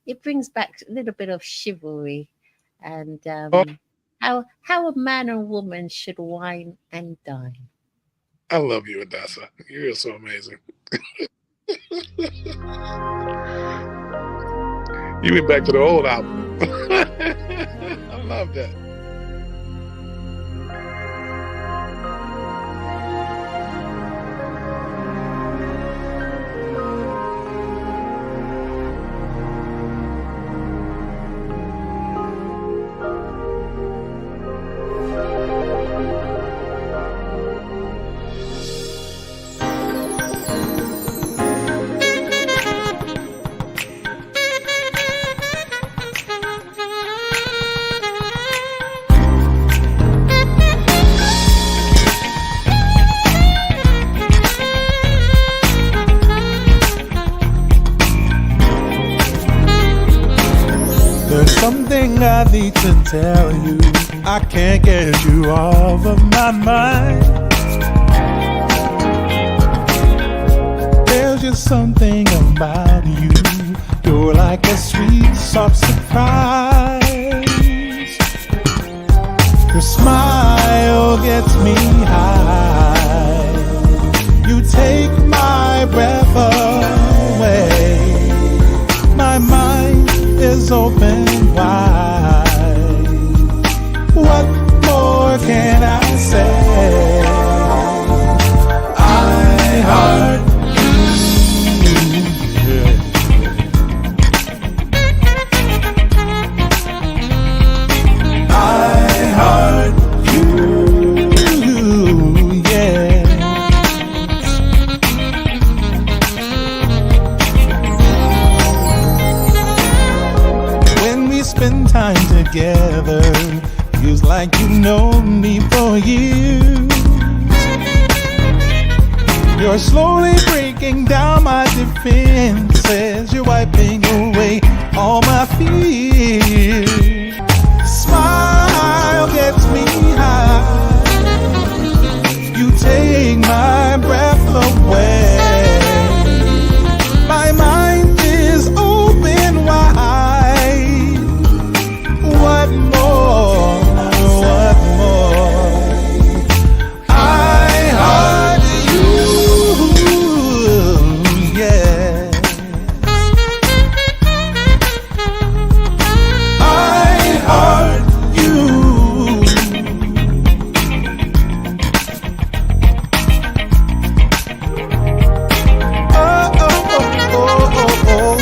it brings back a little bit of chivalry, and how a man and woman should wine and dine. I love you, Adassa. You're so amazing. You went back to the old album. I love that. Something I need to tell you. I can't get you off of my mind. There's just something about you. You're like a sweet, soft surprise. Your smile gets me high. You take my breath away. My mind is open wide. What more can I say? I heart you. I heart you. Yeah. Spend time together, feels like you know me for years. You're slowly breaking down my defenses. You're wiping away all my fears. Smile gets me high. You take my breath away. My mind is open wide. What more? What more? I heart you, yeah. I heart you. Oh, oh, oh, oh, oh, oh.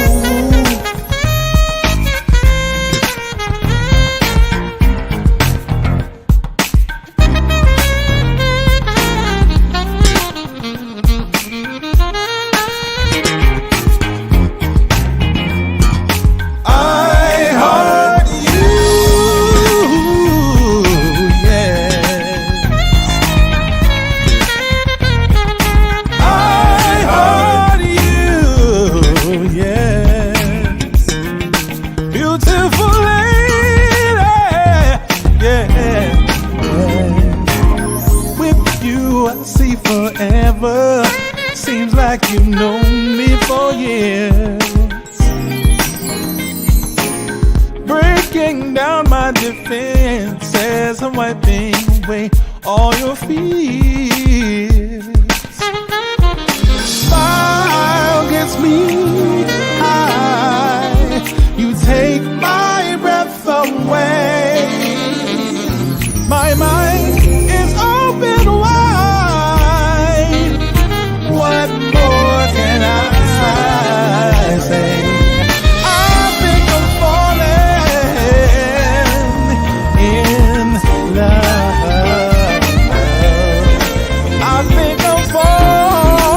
Forever seems like you've known me for years. Breaking down my defenses, I'm wiping away all your fears. Smile gets me high. You take my breath away. My mind is open wide. What more can I say? I think I'm falling in love. I think I'm falling.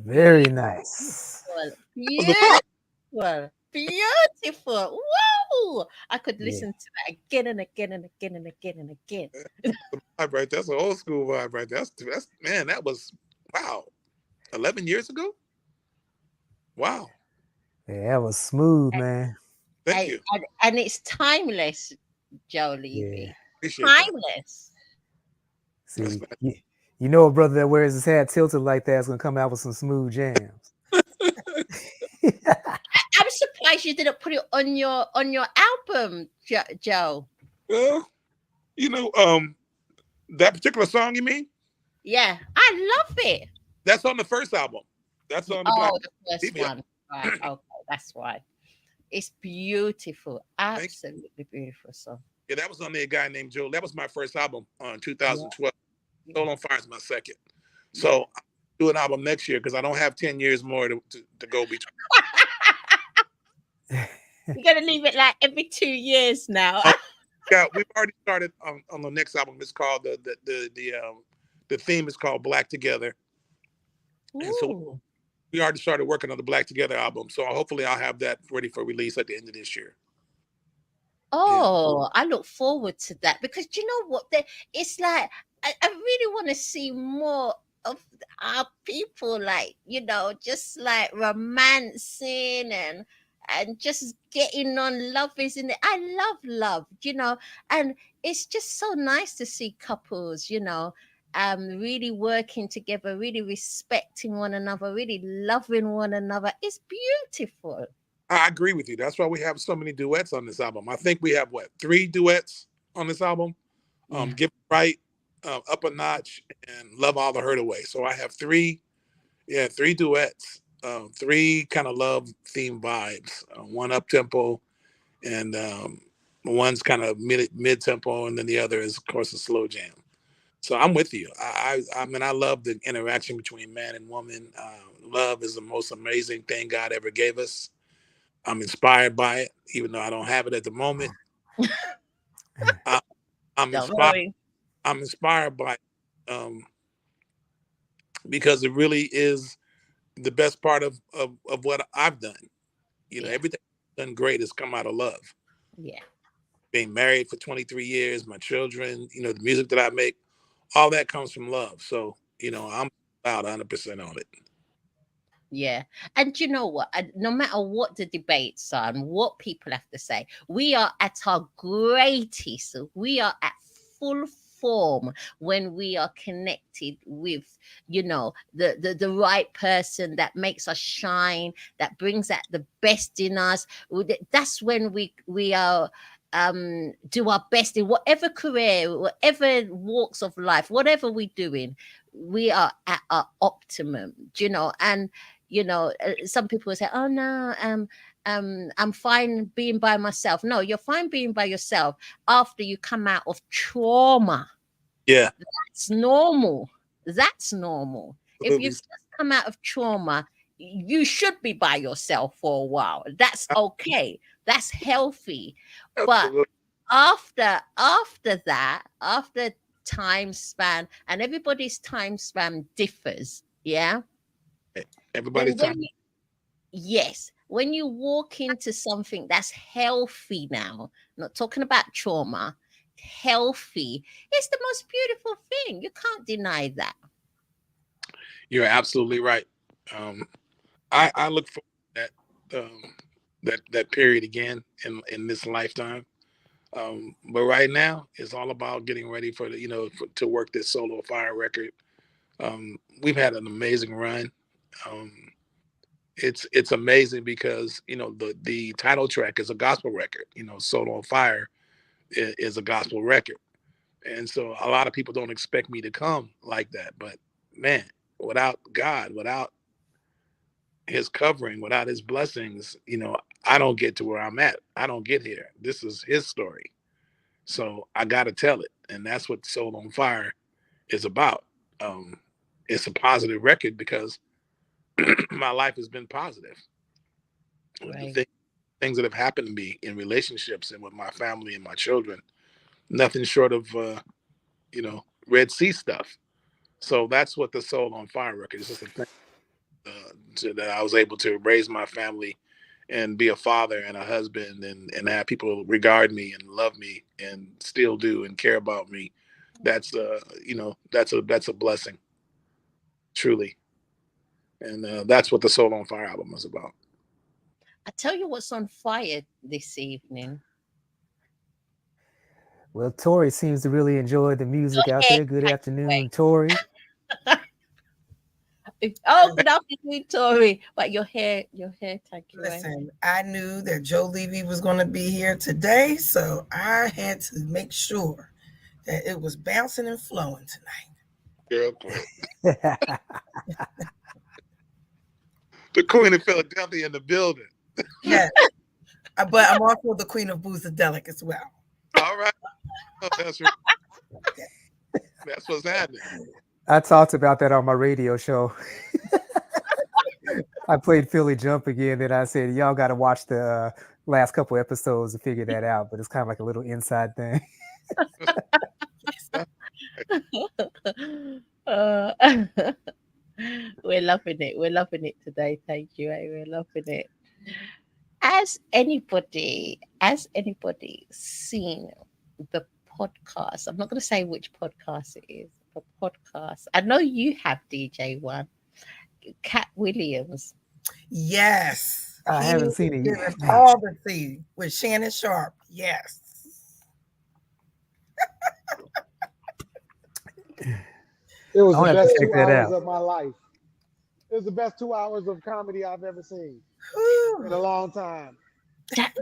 Very nice. Was the vibe. Beautiful. Beautiful. Whoa. I could Yeah. listen to that again and again and again and again and again. The vibe right. That's an old school vibe right there. That's man. That was wow. 11 years ago. Wow. Yeah, that was smooth, man. Thank you. And it's timeless, Joe Yeah. Levy. Appreciate that. Timeless. That's See, you know a brother that wears his hat tilted like that is gonna come out with some smooth jams. I'm surprised you didn't put it on your album, Joe. well, you know, that particular song you mean? Yeah, I love it. That's on the first album. That's on the Black. Oh, the first Yeah. one. Right. Okay, that's why. It's beautiful. Thank you. Absolutely beautiful song. Yeah, that was on there. A guy named Joe. That was my first album on 2012. Soul on Fire is my second. So I'll do an album next year because I don't have 10 years more to go between. You're gonna leave it like every 2 years now. Yeah, we've already started on the next album. It's called the theme is called Black Together. And so Ooh. we already started working on the Black Together album. So hopefully I'll have that ready for release at the end of this year. Oh, I look forward to that because do you know what? It's like I really want to see more of our people, like just like romancing and just getting on. Love is in it. I love love, and it's just so nice to see couples, really working together, really respecting one another, really loving one another. It's beautiful. I agree with you. That's why we have so many duets on this album. I think we have 3 duets on this album. Give It Right, Up a Notch, and Love All the Hurt Away. So I have 3 duets, 3 kind of love theme vibes. One up tempo, and one's kind of mid tempo, and then the other is of course a slow jam. So I'm with you. I mean I love the interaction between man and woman. Love is the most amazing thing God ever gave us. I'm inspired by it, even though I don't have it at the moment. I'm inspired. I'm inspired by it, because it really is the best part of what I've done. Everything I've done great has come out of love. Yeah. Being married for 23 years, my children, the music that I make, all that comes from love. So, I'm about 100% on it. Yeah. And you know what? No matter what the debates are and what people have to say, we are at our greatest. We are at full form when we are connected with, the right person that makes us shine, that brings out the best in us. That's when we are do our best in whatever career, whatever walks of life, whatever we're doing, we are at our optimum, and some people will say, oh no, I'm fine being by myself. No, you're fine being by yourself after you come out of trauma. Yeah. That's normal. Absolutely. If you've just come out of trauma, you should be by yourself for a while. That's okay. That's healthy. Absolutely. But after that, after time span, and everybody's time span differs, yeah? Everybody's time. Yes. When you walk into something that's healthy now, not talking about trauma, healthy, it's the most beautiful thing. You can't deny that. You're absolutely right. I look for that period again in this lifetime. But right now, it's all about getting ready for to work this Solo Fire record. We've had an amazing run. It's amazing because the title track is a gospel record. Solo on Fire is a gospel record, and so a lot of people don't expect me to come like that. But man, without God, without His covering, without His blessings, I don't get to where I'm at. I don't get here. This is His story, so I got to tell it, and that's what Soul on Fire is about. It's a positive record because my life has been positive. Right. The things that have happened to me in relationships and with my family and my children, nothing short of Red Sea stuff. So that's what the Soul on Fire record is. Just a thing that I was able to raise my family and be a father and a husband and have people regard me and love me and still do and care about me. That's that's a blessing, truly. And that's what the Soul on Fire album is about. I tell you what's on fire this evening. Well, Tori seems to really enjoy the music out there. Good afternoon, Tori. Oh, good afternoon, Tori. But your hair, thank you. Listen, I knew that Joe Levy was going to be here today, so I had to make sure that it was bouncing and flowing tonight. Girl, the Queen of Philadelphia in the building. Yes, but I'm also the Queen of Boozadelic as well. All right, oh, that's right. That's what's happening. I talked about that on my radio show. I played Philly Jump again, and I said, y'all got to watch the last couple episodes to figure that out, but it's kind of like a little inside thing. We're loving it. We're loving it today. Thank you. We're loving it. Has anybody seen the podcast? I'm not going to say which podcast it is. The podcast. I know you have, DJ One. Cat Williams. Yes. I haven't seen it yet. All the tea with Shannon Sharp. Yes. It was the best 2 hours out. of my life. It was the best 2 hours of comedy I've ever seen in a long time. That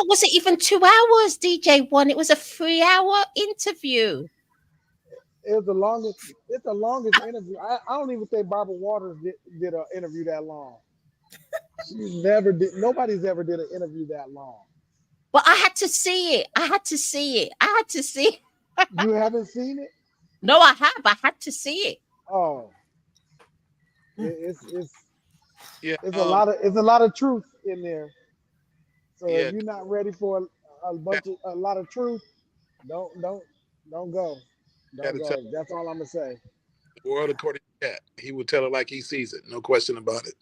wasn't even 2 hours, DJ One. It was a 3-hour interview. It was the longest. It's the longest interview. I don't even think Barbara Waters did an interview that long. She never did. Nobody's ever did an interview that long. But I had to see it. You haven't seen it? No, I have. I had to see it. Oh, it's Yeah, it's a lot of truth in there. So if you're not ready for a lot of truth, don't go. Don't go. That's all I'm gonna say. The world according to Cat. He would tell it like he sees it. No question about it.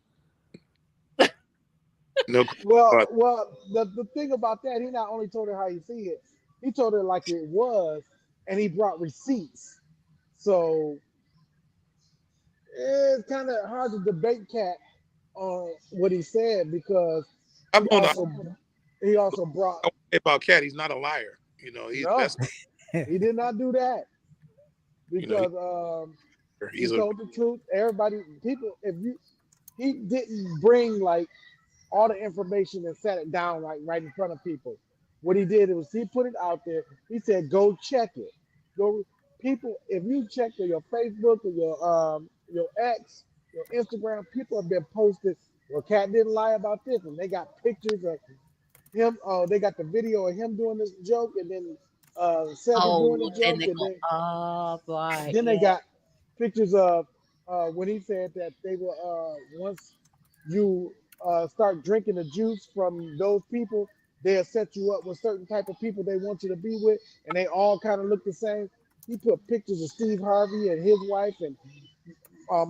No. Well, the thing about that, he not only told her how he see it, he told her like it was, and he brought receipts. So it's kind of hard to debate Cat on what he said because he also brought about Cat. He's not a liar. You know, he did not do that because he told the truth. He didn't bring like all the information and set it down right in front of people. What he did was he put it out there. He said, "Go check it. Go, people. If you check your Facebook or your X, your Instagram, people have been posted. Well, Cat didn't lie about this, and they got pictures of him. They got the video of him doing this joke, and then Seven doing the joke, then they got pictures of when he said that they were once you start drinking the juice from those people, they'll set you up with certain type of people they want you to be with, and they all kind of look the same. He put pictures of Steve Harvey and his wife, and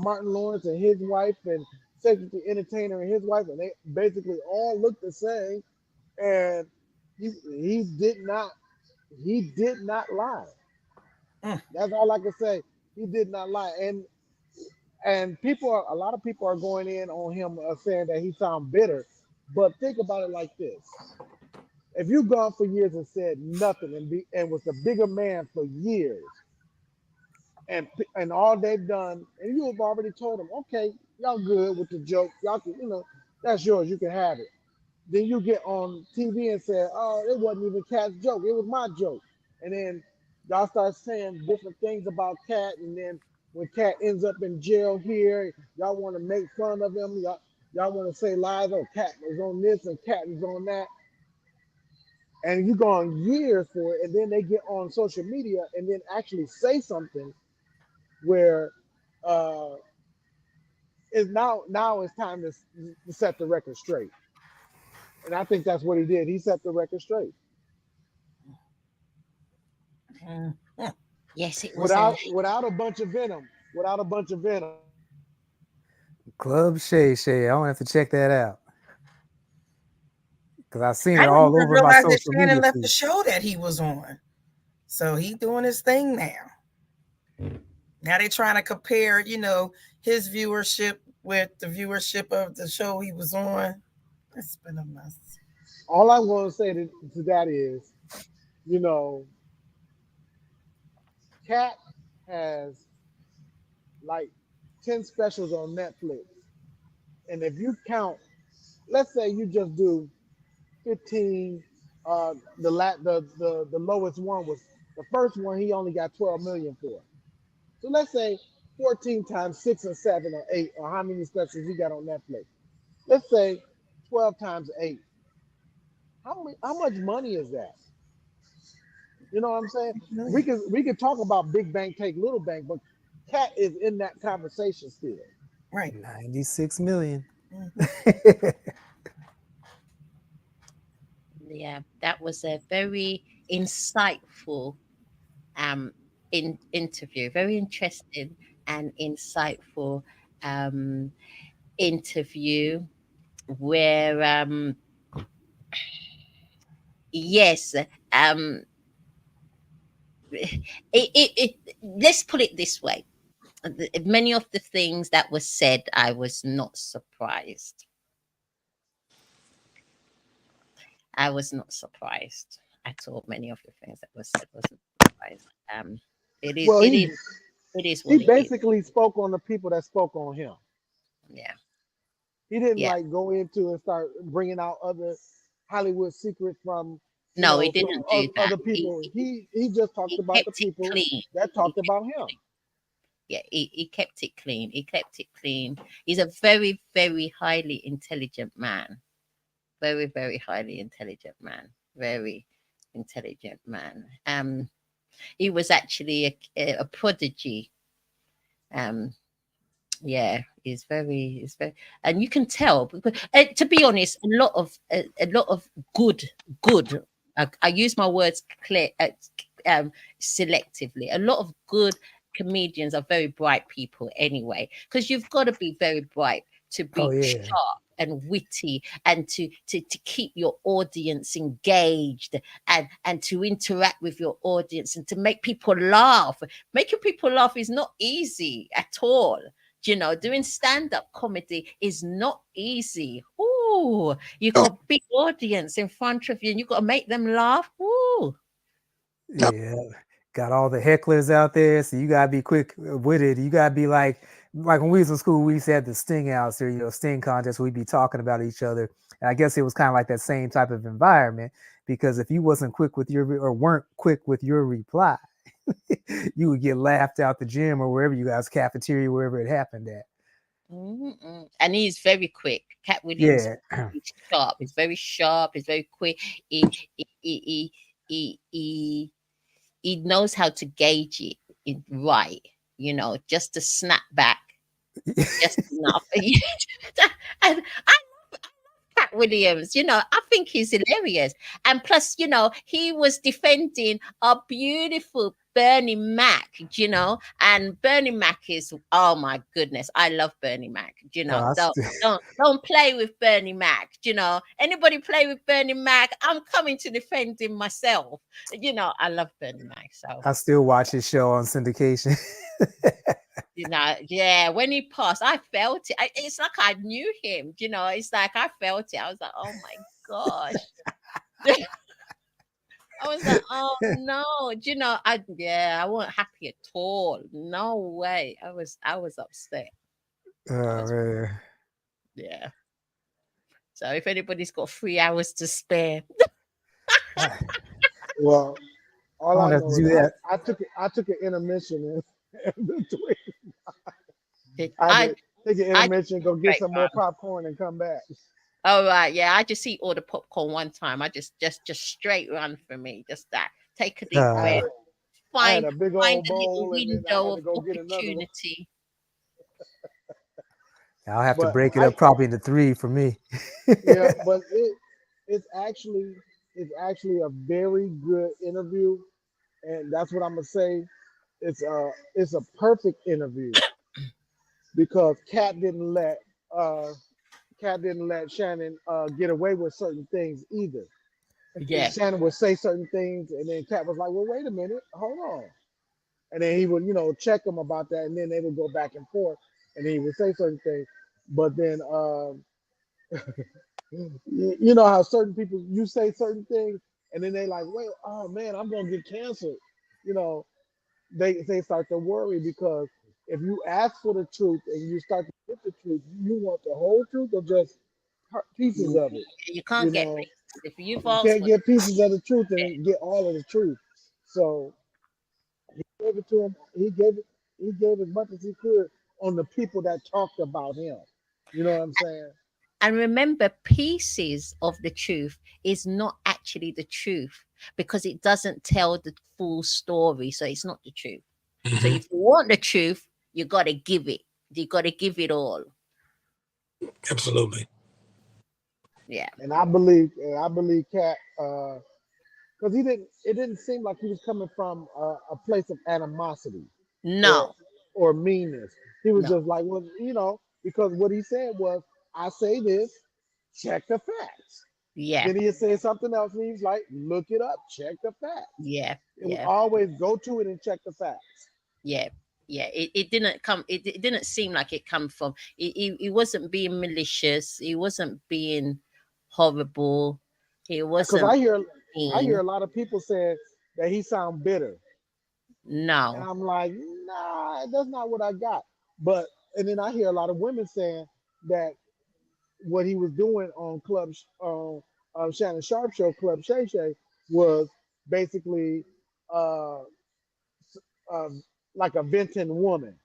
Martin Lawrence and his wife, and Cedric the Entertainer and his wife, and they basically all look the same. And he did not lie. That's all I can say. He did not lie. And a lot of people are going in on him saying that he sound bitter. But think about it like this: if you've gone for years and said nothing and was the bigger man for years, and all they've done, and you have already told them, okay, y'all good with the joke, y'all can, that's yours, you can have it. Then you get on TV and say, oh, it wasn't even Cat's joke, it was my joke. And then y'all start saying different things about Cat, and then when Cat ends up in jail here, y'all want to make fun of him, y'all want to say lies, oh, Cat was on this and Cat was on that. And you go on years for it, and then they get on social media and then actually say something where it's now it's time to set the record straight. And I think that's what he did. He set the record straight. Yes, it was without a bunch of venom. Club Shay Shay. I want to have to check that out because I've seen I it didn't all even over my realize that social Shannon media left the feed. show that he was on. So he doing his thing now. Now they trying to compare, his viewership with the viewership of the show he was on. It's been a mess. All I'm going to say to that is, you know, Cat has like 10 specials on Netflix. And if you count, let's say you just do 15, the lowest one was the first one he only got 12 million for. So let's say 14 times 6 or 7 or 8 or how many specials he got on Netflix. Let's say 12 times 8. How much money is that? You know what I'm saying? We could talk about big bank take little bank, but Cat is in that conversation still. Right. 96 million. Yeah, that was a very insightful interview, very interesting and insightful interview where yes, let's put it this way. Many of the things that were said, I was not surprised. I was not surprised at all. Many of the things that were said wasn't surprised. It is, Well, it he is, it is he what it is. basically spoke on the people that spoke on him. Yeah, He didn't yeah. like go into and start bringing out other Hollywood secrets from No, he from didn't do that. other people. He just talked He about the kept it people clean. that He talked kept about it him. clean. Yeah, he kept it clean. He kept it clean. He's a very, very highly intelligent man. Very, very highly intelligent man. Very intelligent man. He was actually a prodigy. Um, yeah, he's very, and you can tell. To be honest, a lot of good. I use my words clear, selectively. A lot of good comedians are very bright people anyway, because you've got to be very bright to Oh be yeah. sharp and witty and to keep your audience engaged and to interact with your audience and to make people laugh. Making people laugh is not easy at all. Doing stand-up comedy is not easy. Ooh, you Oh, got big audience in front of you and you got to make them laugh. Ooh. no. Yeah. Got all the hecklers out there, so you gotta be quick with it. You gotta be like when we was in school, we used to have the sting outs or sting contests. We'd be talking about each other, and I guess it was kind of like that same type of environment because if you wasn't quick with or weren't quick with your reply, you would get laughed out the gym or wherever you guys cafeteria, wherever it happened at. And he's very quick. Cat Williams Yeah. is sharp. He's very sharp. He's very quick. He knows how to gauge it right. Just to snap back just enough. And Cat Williams, I think he's hilarious. And plus, he was defending our beautiful Bernie Mac, and Bernie Mac is, oh my goodness, I love Bernie Mac, I don't play with Bernie Mac, anybody play with Bernie Mac, I'm coming to defend him myself, I love Bernie Mac. So I still watch his show on syndication. yeah, when he passed, I felt it. It's like I knew him, it's like I felt it. I was like, oh my gosh. I was like, oh no, I wasn't happy at all. No way. I was upset. Man. Yeah. So if anybody's got 3 hours to spare, Well, I all don't I have to know is do that. I took an intermission in between. it- I had I to take an I intermission, go get straight some more run. popcorn, and come back. Oh right, yeah. I just eat all the popcorn one time. I just straight run for me. Just that. Take a deep I breath. had I had Find a big find old a little bowl, and then I window had to of go get another one. opportunity. I'll have to But break it up probably into 3 for me. yeah, but it's actually a very good interview, and that's what I'm gonna say. It's a perfect interview because Cat didn't let uh, Cat didn't let Shannon get away with certain things either. Yeah. Shannon would say certain things, and then Cat was like, "Well, wait a minute, hold on," and then he would, check him about that, and then they would go back and forth, and then he would say certain things, but then, you know how certain people you say certain things, and then they like, "Wait, oh man, I'm gonna get canceled," you know, they start to worry because if you ask for the truth and you start to get the truth, you want the whole truth or just pieces You of it. you You can't get know, pieces. If you've you asked can't for the get pieces of the truth and get all of the truth. So he gave it to him. He gave as much as he could on the people that talked about him. You know what I'm saying? and remember, pieces of the truth is not actually the truth because it doesn't tell the full story. So it's not the truth. So Mhm. if you want the truth, you got to give it. You got to give it all. Absolutely. Yeah. And I believe Cat, because he didn't. It didn't seem like he was coming from a place of animosity or No. or meanness. He was No. just like, well, because what he said was, I say this, check the facts. Yeah. Then he said something else, and he was like, look it up, check the facts. Yeah. It was Yeah. always go to it and check the facts. Yeah. Yeah. It didn't come. It didn't seem like it come from. He wasn't being malicious. He wasn't being horrible. He Because wasn't I hear mean. a lot of people saying that he sound bitter, and No. I'm like, nah, that's not what I got. But and then I hear a lot of women saying that what he was doing on Shannon Sharp show, Club Shay Shay, was basically uh, um, like a venting woman.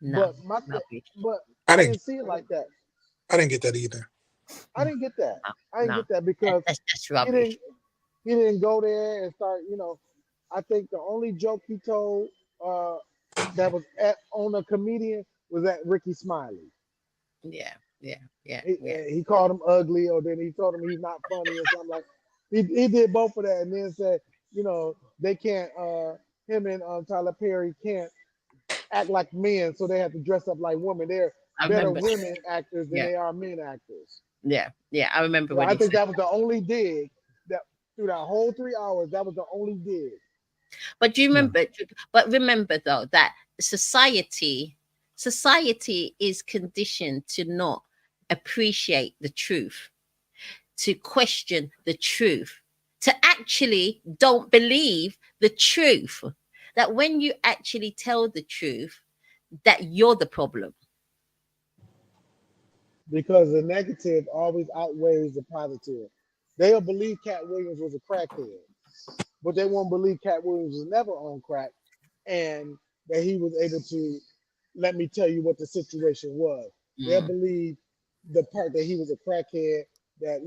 No. But my No. th- but I I didn't didn't see it like that. I didn't get that either. I didn't get that. No. I didn't No. get that because That's just he rubbish. didn't he didn't go there and start. I think the only joke he told uh, that was on a comedian was at Ricky Smiley. Yeah. Yeah. Yeah. Yeah. He called him ugly, or then he told him he's not funny or something like. He did both of that, and then said, they can't. Him and Tyler Perry can't act like men, so they have to dress up like women. They're I better remember. women actors than Yeah. they are men actors. Yeah. Yeah. I remember when I he think said. that was the only dig that through that whole 3 hours. That was the only dig. But do you No. remember? But remember though that society is conditioned to not appreciate the truth, to question the truth, to actually don't believe the truth. That when you actually tell the truth, that you're the problem. Because the negative always outweighs the positive. They'll believe Cat Williams was a crackhead, but they won't believe Cat Williams was never on crack and that he was able to let me tell you what the situation was. They'll Mm. believe the part that he was a crackhead, that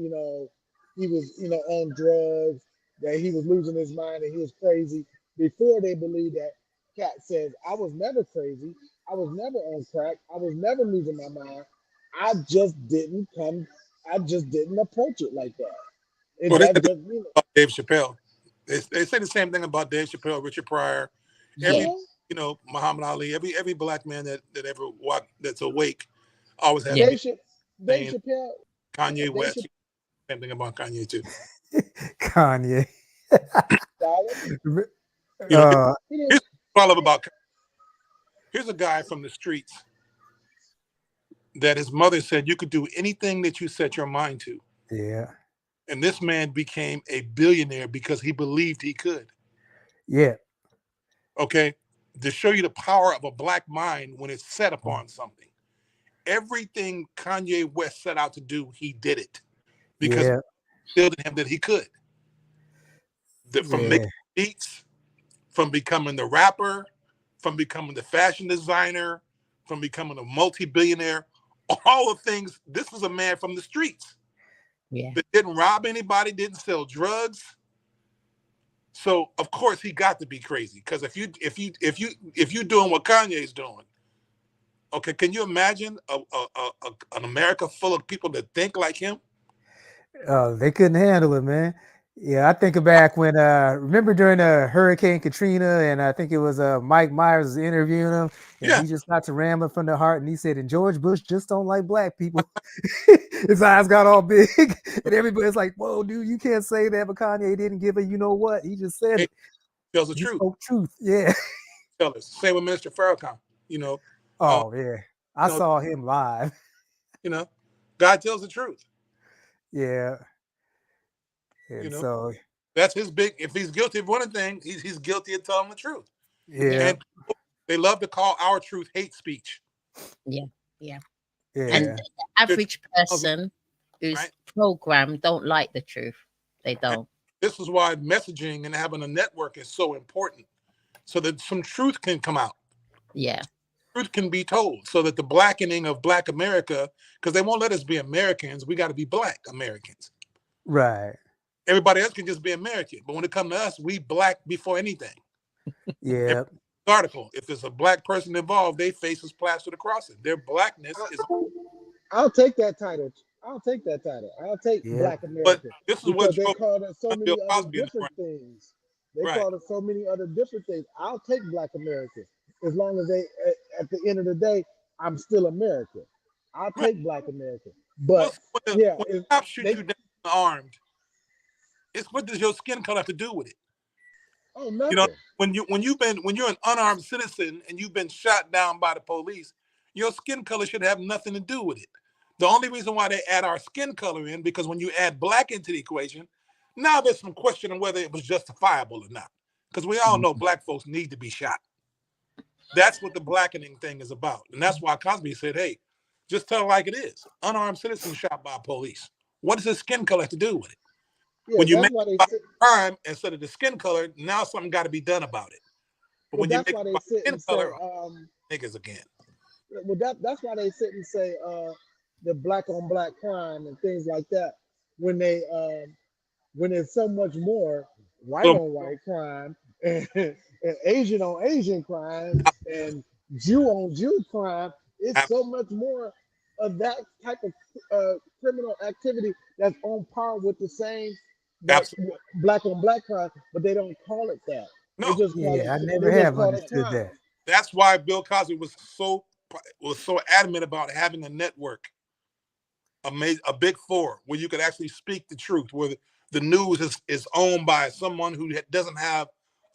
he was on drugs, that he was losing his mind and he was crazy before they believe that Cat says, I was never crazy, I was never on crack, I was never losing my mind. I just didn't approach it like that. And Well, they that said that just about Dave Chappelle. They say the same thing about Dave Chappelle, Richard Pryor, Yeah. every yeah. Muhammad Ali, every black man that ever walked that's awake always has to Yeah. be Dave saying Chappelle, Kanye Dave West. Same thing about Kanye too. Kanye. Chappelle, You know, uh, he didn't. here's what I love about here's a guy from the streets that his mother said you could do anything that you set your mind to. yeah. And this man became a billionaire because he believed he could. Yeah. Okay. To show you the power of a black mind when it's set upon something. Everything Kanye West set out to do, he did it because Yeah. he instilled in him that he could. From Yeah. making beats, from becoming the rapper, from becoming the fashion designer, from becoming a multi-billionaire, all the things. This was a man from the streets Yeah. that didn't rob anybody, didn't sell drugs. So of course he got to be crazy because if you doing what Kanye's doing, okay, can you imagine an America full of people that think like him? They couldn't handle it, man. Yeah, I think back when remember during Hurricane Katrina, and I think it was Mike Myers was interviewing him, and Yeah, he just got to rambling from the heart, and he said, "And George Bush just don't like black people." His eyes got all big, and everybody's like, "Whoa, dude, you can't say that." But Kanye didn't give a you know what. He just said he it. tells the He truth. spoke truth. Yeah. Tell us. Same with Minister Farrakhan. You know, uh, Oh yeah, I you know, saw him live. you know, God tells the truth. Yeah, You and know, so that's his big. If he's guilty of one thing, he's guilty of telling the truth. yeah, And they love to call our truth hate speech. Yeah, yeah. And And yeah, the average person who's right. programmed don't like the truth. They And don't. this is why messaging and having a network is so important, so that some truth can come out. Yeah. Truth can be told, so that the blackening of Black America, because they won't let us be Americans, we got to be Black Americans. right. Everybody else can just be American, but when it comes to us, we Black before anything. Every Yeah, article, if there's a Black person involved, they face is plastered across it. Their Blackness I, is. I'll take that title. I'll take that title. I'll take yeah, Black But American this is what because they drove called us so Bill many other Cosby in the different front. things. They Right. called us so many other different things. I'll take Black American as long as they, at the end of the day, I'm still American. I'll Right. take Black American. Well, But so when the yeah, when if the cops shoot they, you down armed, it's what does your skin color have to do with it? oh, You know, nothing. when you're an unarmed citizen and you've been shot down by the police, your skin color should have nothing to do with it. The only reason why they add our skin color in, because when you add Black into the equation, now there's some question on whether it was justifiable or not. Because we all know mhm, Black folks need to be shot. That's what the blackening thing is about. And that's why Cosby said, hey, just tell it like it is. Unarmed citizens shot by police. What does his skin color have to do with it? Yeah, When you that's make why they it about sit. crime instead of the skin color, now something got to be done about it. But Well, when you that's make why it they about sit skin and say. color, niggas again. Well, that's why they sit and say the black on black crime and things like that. When they when there's so much more white So on white crime and Asian on Asian crime and Jew on Jew crime, it's so much more of that type of criminal activity that's on par with the same that absolutely black on black crime, but they don't call it that. They no. just call it yeah. I they never just have call it understood crime. that. That's why Bill Cosby was so adamant about having a network, a big four, where you could actually speak the truth, where the news is owned by someone who doesn't have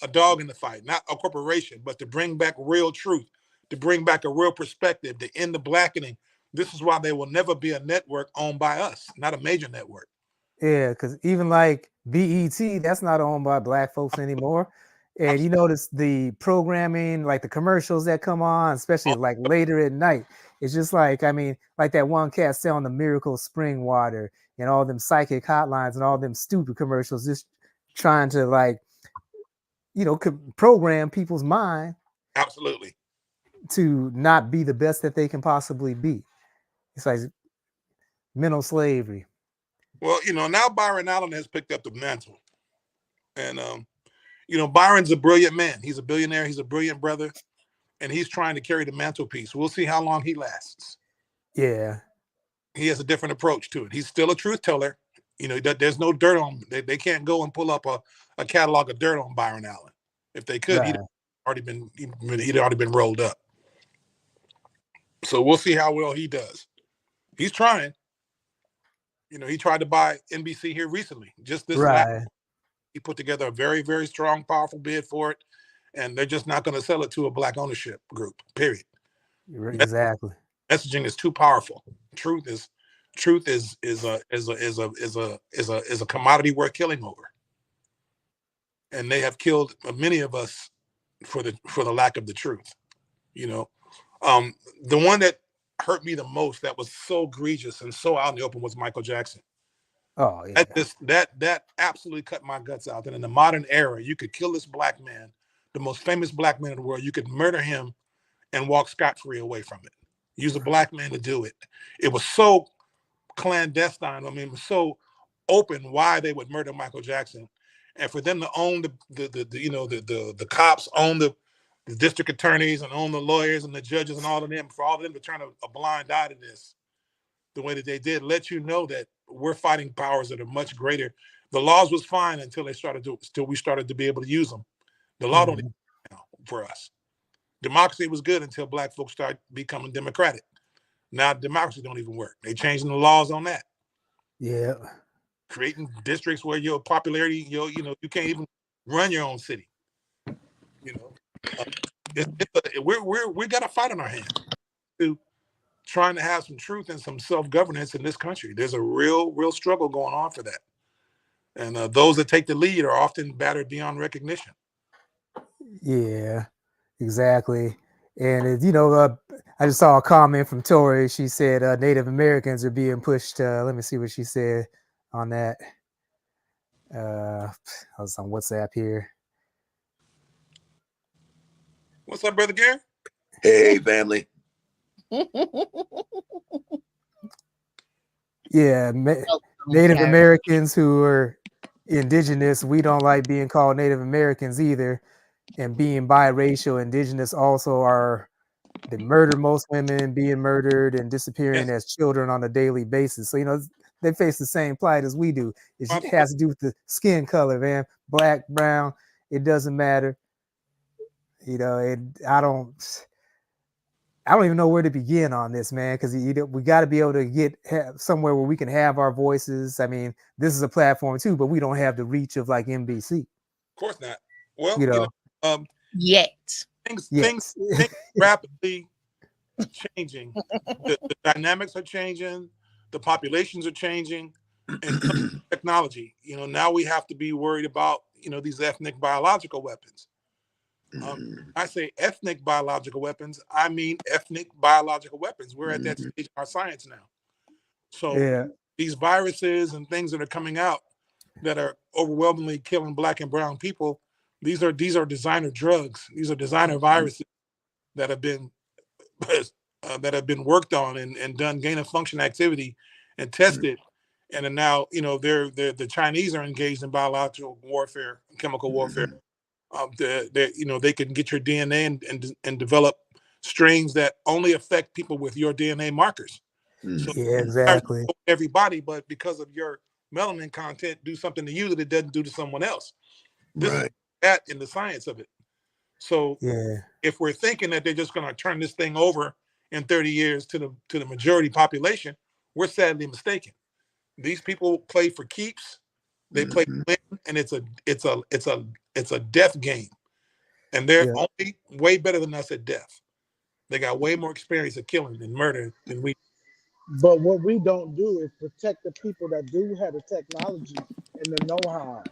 a dog in the fight, not a corporation, but to bring back real truth, to bring back a real perspective, to end the blackening. This is why there will never be a network owned by us, not a major network. Yeah, because even like BET, that's not owned by black folks anymore. And you Absolutely. notice the programming, like the commercials that come on, especially like later at night. It's just like, I mean, like that one cat selling the miracle spring water and all them psychic hotlines and all them stupid commercials, just trying to like, program people's mind Absolutely. to not be the best that they can possibly be. It's like mental slavery. Well, now Byron Allen has picked up the mantle. And, Byron's a brilliant man. He's a billionaire. He's a brilliant brother. And he's trying to carry the mantelpiece. We'll see how long he lasts. Yeah. He has a different approach to it. He's still a truth teller. There's no dirt on him. They can't go and pull up a catalog of dirt on Byron Allen. If they could, Right. he'd already been rolled up. So we'll see how well he does. He's trying. He tried to buy NBC here recently. Just this last, Right. he put together a very, very strong, powerful bid for it, and they're just not going to sell it to a black ownership group. Period. Exactly. Messaging is too powerful. Truth is a commodity worth killing over, and they have killed many of us for the lack of the truth. You know, the one that hurt me the most, that was so egregious and so out in the open, was Michael Jackson. Oh yeah. That absolutely cut my guts out. And in the modern era, you could kill this black man, the most famous black man in the world. You could murder him and walk scot-free away from it. Use a black man to do it. It was so clandestine. I mean, it was so open why they would murder Michael Jackson, and for them to own the cops, own the district attorneys, and own the lawyers and the judges and all of them, for all of them to turn a blind eye to this the way that they did, let you know that we're fighting powers that are much greater. The laws was fine until we started to be able to use them. The law don't even now for us. Democracy was good until black folks started becoming democratic. Now democracy don't even work. They changing the laws on that. Yeah. Creating districts where your popularity, you can't even run your own city. We got a fight on our hands to trying to have some truth and some self-governance in this country. There's a real struggle going on for that. And those that take the lead are often battered beyond recognition. Yeah, exactly. And I just saw a comment from Tori. She said Native Americans are being pushed. Let me see what she said on that. I was on WhatsApp here. What's up, Brother Gary? Hey, family. Yeah, Native Americans who are indigenous, we don't like being called Native Americans either. And being biracial, indigenous also they murder most women, being murdered and disappearing as children on a daily basis. So, they face the same plight as we do. It has to do with the skin color, man. Black, brown, it doesn't matter. I don't even know where to begin on this, man, because we got to be able to have somewhere where we can have our voices. I mean, this is a platform too, but we don't have the reach of like NBC. Of course not. Well, yet things rapidly changing. The dynamics are changing. The populations are changing, and technology. Now we have to be worried about these ethnic biological weapons. I say ethnic biological weapons. I mean ethnic biological weapons. We're at that stage in our science now. So these viruses and things that are coming out that are overwhelmingly killing black and brown people, these are designer drugs. These are designer viruses that have been worked on and done gain of function activity and tested, and are now the Chinese are engaged in biological warfare, chemical warfare. They can get your DNA and develop strains that only affect people with your DNA markers. So exactly. Everybody, but because of your melanin content, do something to you that it doesn't do to someone else. This is that in the science of it. So if we're thinking that they're just going to turn this thing over in 30 years to the majority population, we're sadly mistaken. These people play for keeps. They play to win, and it's a death game. And they're only way better than us at death. They got way more experience at killing and murder than we. But what we don't do is protect the people that do have the technology and the know-how.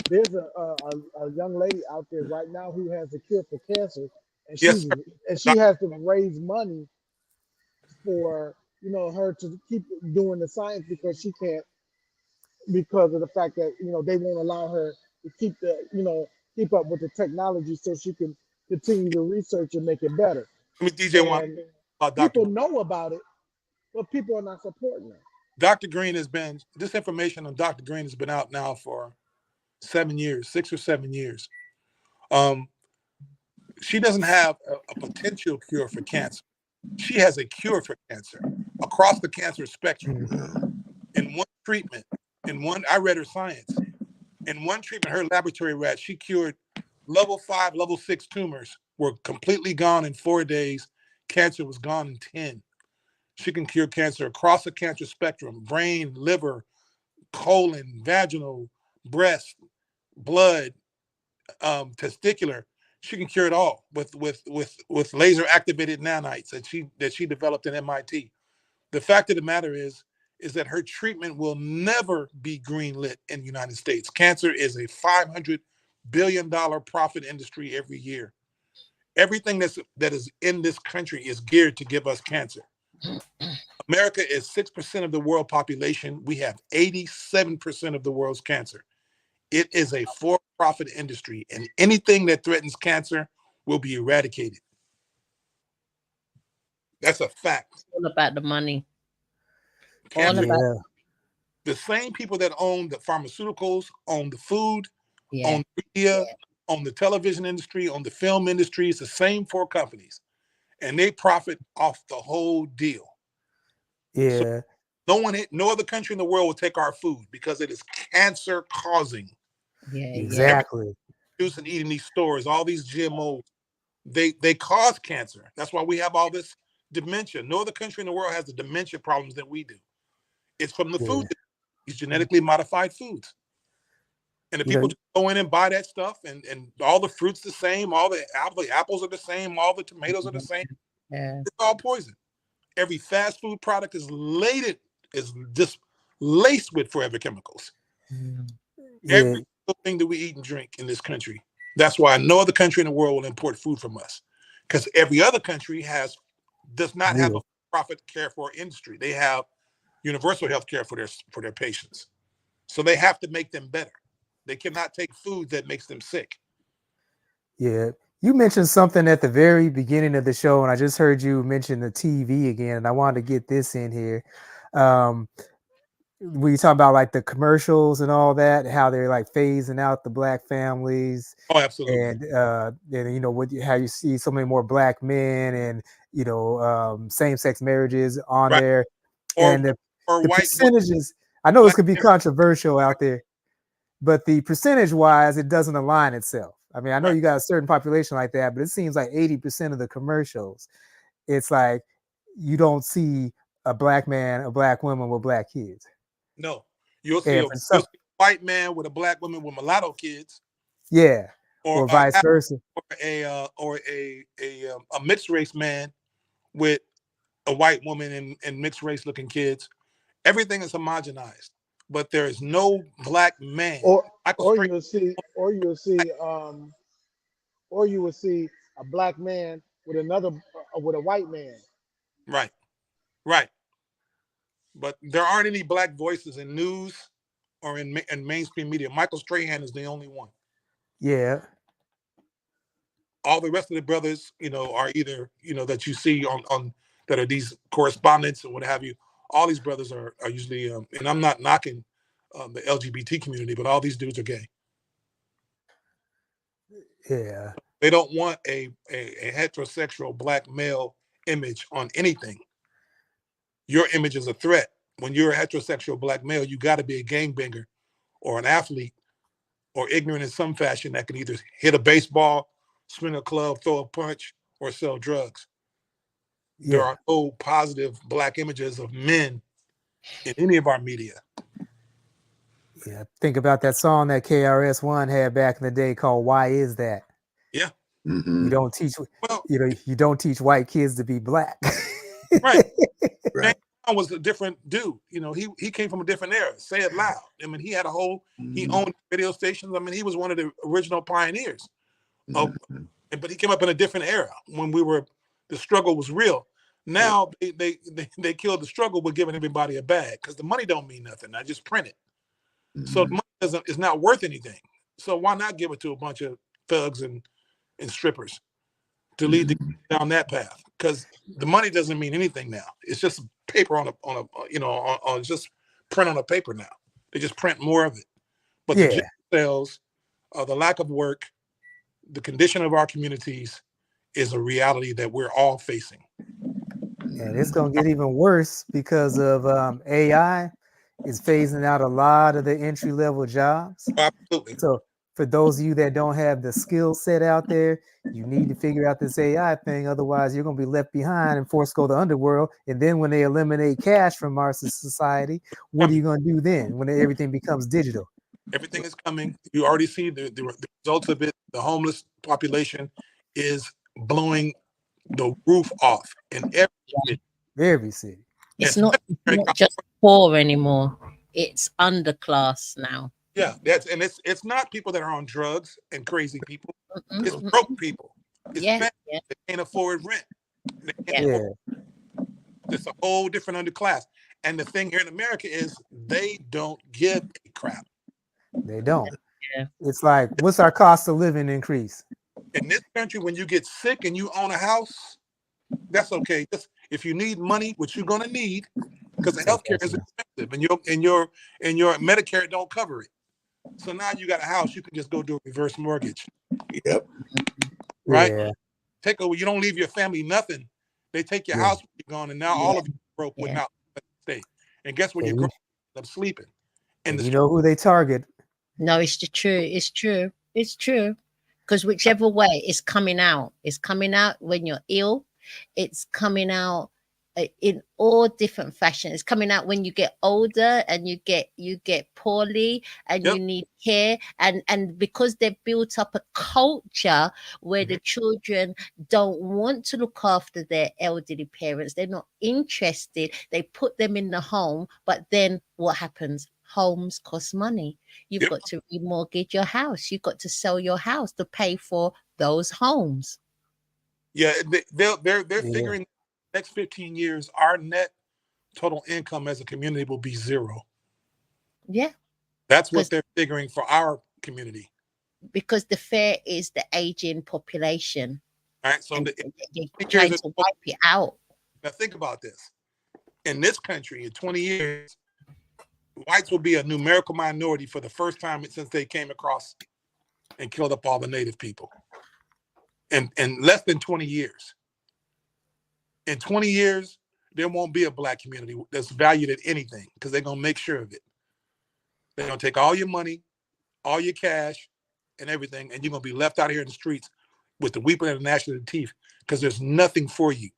There's a young lady out there right now who has a cure for cancer, and she has to raise money for her to keep doing the science because she can't, because of the fact that they won't allow her to keep up with the technology so she can continue to research and make it better. Let me DJ one about people know about it, but people are not supporting her. Dr. Green this information on Dr. Green has been out now for 6 or 7 years. She doesn't have a potential cure for cancer. She has a cure for cancer across the cancer spectrum. In one treatment, I read her science. In one treatment, her laboratory rat, she cured level 5, level 6 tumors were completely gone in 4 days. Cancer was gone in 10. She can cure cancer across the cancer spectrum: brain, liver, colon, vaginal, breast, blood, testicular. She can cure it all with laser activated nanites that she developed at MIT. The fact of the matter is that her treatment will never be greenlit in the United States. Cancer is a $500 billion profit industry every year. Everything that is in this country is geared to give us cancer. America is 6% of the world population. We have 87% of the world's cancer. It is a for-profit industry, and anything that threatens cancer will be eradicated. That's a fact. It's all about the money. Cancer, the same people that own the pharmaceuticals, own the food, own the media, own the television industry, own the film industry. It's the same 4 companies, and they profit off the whole deal. Yeah. No other country in the world will take our food because it is cancer causing. Yeah, Exactly. Juice and eating these stores, all these GMOs, they cause cancer. That's why we have all this dementia. No other country in the world has the dementia problems that we do. It's from the food, these genetically modified foods. And the people just go in and buy that stuff, and all the fruits the same, all the apples are the same, all the tomatoes are the same. Yeah. It's all poison. Every fast food product is just laced with forever chemicals. Every thing that we eat and drink in this country. That's why no other country in the world will import food from us, because every other country does not have a profit care for industry. They have universal health care for their patients, so they have to make them better. They cannot take food that makes them sick. Yeah. You mentioned something at the very beginning of the show, and I just heard you mention the TV again, and I wanted to get this in here. We talk about like the commercials and all that, how they're like phasing out the black families. Oh, absolutely. And you know how you see so many more black men and same-sex marriages on there, and the white percentages. I know this could be controversial out there, but the percentage-wise, it doesn't align itself. I mean, I know you got a certain population like that, but it seems like 80% of the commercials, it's like you don't see a black man, a black woman with black kids. No, you'll see a white man with a black woman with mulatto kids. Yeah, or vice versa. Or a mixed race man with a white woman and mixed race looking kids. Everything is homogenized, but there is no black man. Or you will see a black man with a white man. Right. But there aren't any black voices in news or in mainstream media. Michael Strahan is the only one. Yeah. All the rest of the brothers, are either, that you see on that are these correspondents and what have you. All these brothers are usually, and I'm not knocking the LGBT community, but all these dudes are gay. Yeah. They don't want a heterosexual black male image on anything. Your image is a threat. When you're a heterosexual black male, you got to be a gangbanger or an athlete or ignorant in some fashion that can either hit a baseball, swing a club, throw a punch, or sell drugs. Yeah. There are no positive black images of men in any of our media. Yeah, think about that song that KRS-One had back in the day called "Why Is That?" Yeah, you don't teach. You don't teach white kids to be black. Right. James Brown was a different dude. He came from a different era. Say it loud. I mean, he had he owned radio stations. I mean, he was one of the original pioneers. But he came up in a different era when the struggle was real. Now they killed the struggle with giving everybody a bag because the money don't mean nothing. I just print it. So the money is not worth anything. So why not give it to a bunch of thugs and strippers to lead down that path? Because the money doesn't mean anything now. It's just paper on just print on a paper now. They just print more of it. But the jail sales, the lack of work, the condition of our communities is a reality that we're all facing. And it's going to get even worse because of AI is phasing out a lot of the entry-level jobs. Absolutely. So for those of you that don't have the skill set out there, you need to figure out this AI thing. Otherwise, you're going to be left behind and forced to go to the underworld. And then when they eliminate cash from our society, what are you going to do then when everything becomes digital? Everything is coming. You already see the results of it. The homeless population is blowing the roof off in every city. It's not just poor anymore. It's underclass now. Yeah, it's not people that are on drugs and crazy people. It's broke people. It's families that can't afford rent. It's a whole different underclass. And the thing here in America is they don't give a crap. They don't. Yeah. It's like, what's our cost of living increase? In this country, when you get sick and you own a house, that's okay. Just if you need money, which you're gonna need, because the healthcare is expensive, and your Medicare don't cover it. So now you got a house, you can just go do a reverse mortgage. Yep. Right? Yeah. Take over. You don't leave your family nothing. They take your house when you're gone, and now all of you are broke without state. And guess what? You're And going you, to end up sleeping. and you know who they target. No, it's the true. It's true. It's true. Because whichever way it's coming out. It's coming out when you're ill. It's coming out in all different fashions. It's coming out when you get older and you get poorly and Yep. you need care. And because they've built up a culture where the children don't want to look after their elderly parents, they're not interested. They put them in the home, but then what happens? Homes cost money. You've Yep. got to remortgage your house. You've got to sell your house to pay for those homes. Yeah, they're Yeah. figuring next 15 years, our net total income as a community will be zero. Yeah, That's what because they're figuring for our community. because the fear is the aging population, All right. So and the they're 20 trying years, to wipe it out. now think about this. In this country, in 20 years, whites will be a numerical minority for the first time since they came across and killed up all the native people. In less than 20 years. In 20 years, there won't be a black community that's valued at anything because they're going to make sure of it. They're going to take all your money, all your cash, and everything, and you're going to be left out here in the streets with the weeping and the gnashing of the teeth because there's nothing for you.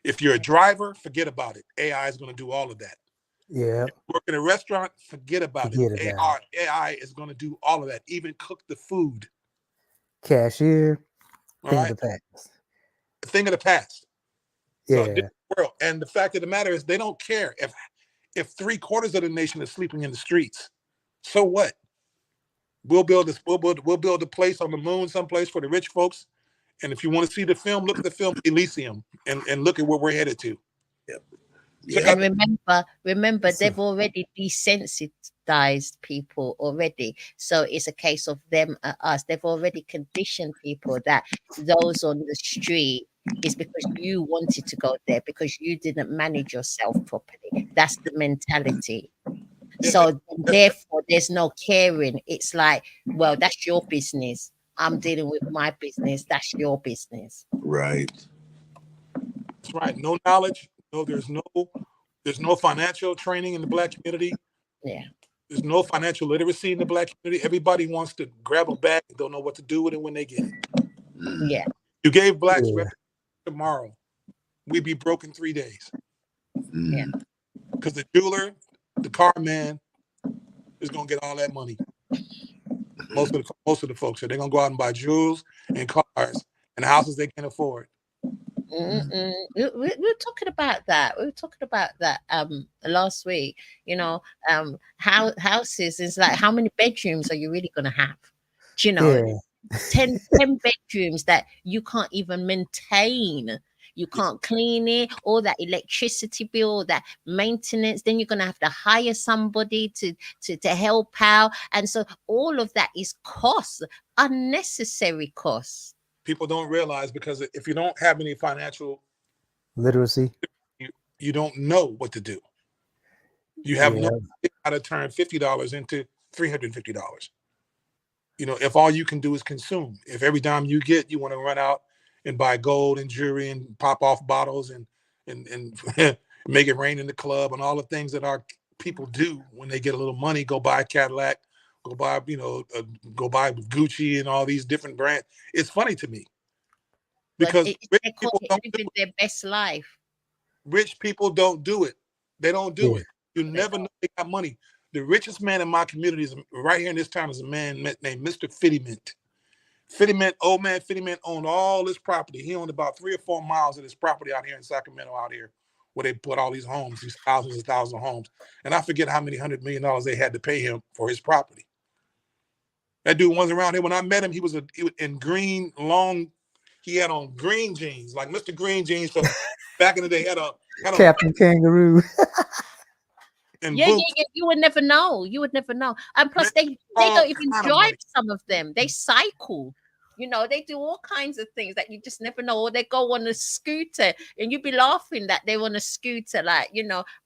If you're a driver, forget about it. AI is going to do all of that. Yeah. If you work in a restaurant, forget about Forget it. about AI is going to do all of that, even cook the food. Cashier, All thing right? of the past. A thing of the past. So Yeah. different world. And the fact of the matter is they don't care if 3/4 of the nation is sleeping in the streets. So what? We'll build a place on the moon someplace for the rich folks. And if you want to see the film, look at the film Elysium and look at where we're headed to. Yep. Check And out remember, So- they've already desensitized people already. So it's a case of them and us. They've already conditioned people that those on the street is because you wanted to go there because you didn't manage yourself properly. That's the mentality. Yeah, So therefore, there's no caring. It's like, well, that's your business. I'm dealing with my business. That's your business. Right. that's right. No knowledge. No, there's no financial training in the black community. Yeah. There's no financial literacy in the black community. Everybody wants to grab a bag and don't know what to do with it when they get it. Yeah. You gave blacks Yeah. tomorrow, we'd be broke in 3 days. Yeah. Because the jeweler, the car man, is gonna get all that money. Most of the folks, they're gonna go out and buy jewels and cars and houses they can afford. We were talking about that. We were talking about that last week. You know, how houses is like how many bedrooms are you really gonna have? Do you know, Yeah. 10 bedrooms that you can't even maintain. You can't clean it, all that electricity bill, that maintenance. Then you're gonna have to hire somebody to help out, and so all of that is costs, unnecessary costs. People don't realize because if you don't have any financial, Literacy. you don't know what to do. You have Yeah. no idea how to turn $50 into $350. You know, if all you can do is consume, if every dime you get, you want to run out and buy gold and jewelry and pop off bottles and make it rain in the club and all the things that our people do when they get a little money, go buy a Cadillac, go buy, go buy Gucci and all these different brands. It's funny to me But because they're rich called people don't do living their best life. rich people don't do it. They don't do Yeah. it. You never know they got money. The richest man in my community is right here in this town is a man named Mr. Fittymint. Old man Fittymint owned all this property. He owned about 3 or 4 miles of this property out here in Sacramento, out here, where they put all these homes, these thousands and thousands of homes. And I forget how many $100 million they had to pay him for his property. That dude was around here. When I met him, he was in green, long, he had on green jeans, like Mr. Green Jeans from back in the day, had on Captain Kangaroo. and Yeah, boots. you would never know. You would never know. And plus, Man, they all don't even kind of drive. money. Some of them they cycle. You know, they do all kinds of things that you just never know. Or they go on a scooter, and you'd be laughing that they're on a scooter, like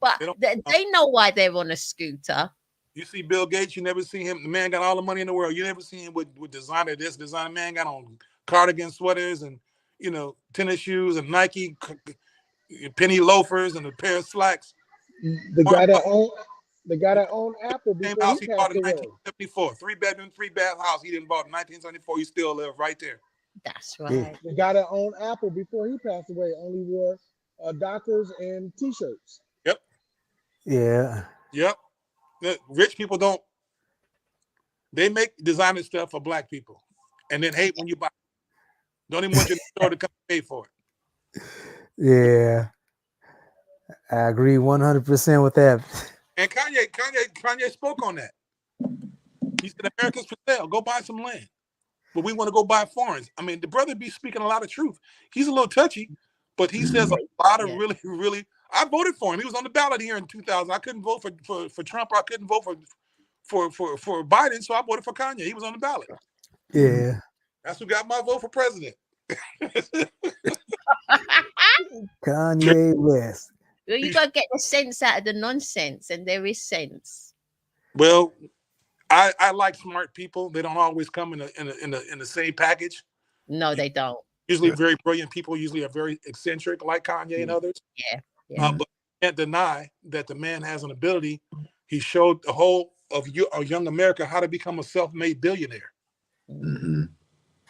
But they know why they're on a scooter. You see Bill Gates, you never see him. The man got all the money in the world. You never see him with designer this, designer. Man got on cardigan sweaters and tennis shoes and Nike penny loafers and a pair of slacks. The guy that owned Apple Same before he house he bought passed in away. 1974, 3 bedroom, 3 bath house he didn't bought in 1974. He still live right there. That's Yeah. right. The guy that owned Apple before he passed away only wore Dockers and t-shirts. Yep, Yeah. yep. The rich people don't. They make designer stuff for black people, and then hate when you buy. Don't even want your store to come pay for it. Yeah. I agree 100% with that. And Kanye spoke on that. He said, "America's for sale. Go buy some land." But we want to go buy foreigns. I mean, the brother be speaking a lot of truth. He's a little touchy, but he says a lot of really. I voted for him. He was on the ballot here in 2000. I couldn't vote for Trump. I couldn't vote for Biden, so I voted for Kanye. He was on the ballot. Yeah. That's who got my vote for president. Kanye West. Well, you gotta get the sense out of the nonsense, and there is sense. Well, I like smart people. They don't always come in the same package. No, they don't. Usually very brilliant people. Usually are very eccentric, like Kanye and others. Yeah. But you can't deny that the man has an ability. He showed the whole of young America how to become a self-made billionaire. Mm-hmm.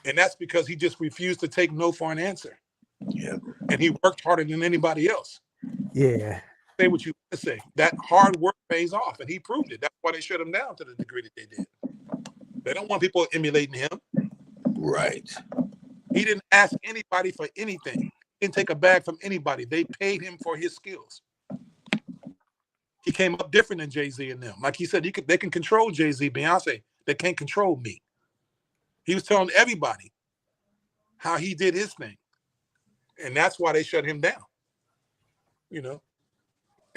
And that's because he just refused to take no for an answer. Yeah. And he worked harder than anybody else. Yeah. Say what you want to say. That hard work pays off, and he proved it. That's why they shut him down to the degree that they did. They don't want people emulating him. Right. He didn't ask anybody for anything. He didn't take a bag from anybody. They paid him for his skills. He came up different than Jay-Z and them. Like he said, they can control Jay-Z, Beyonce. They can't control me. He was telling everybody how he did his thing. And that's why they shut him down. You know,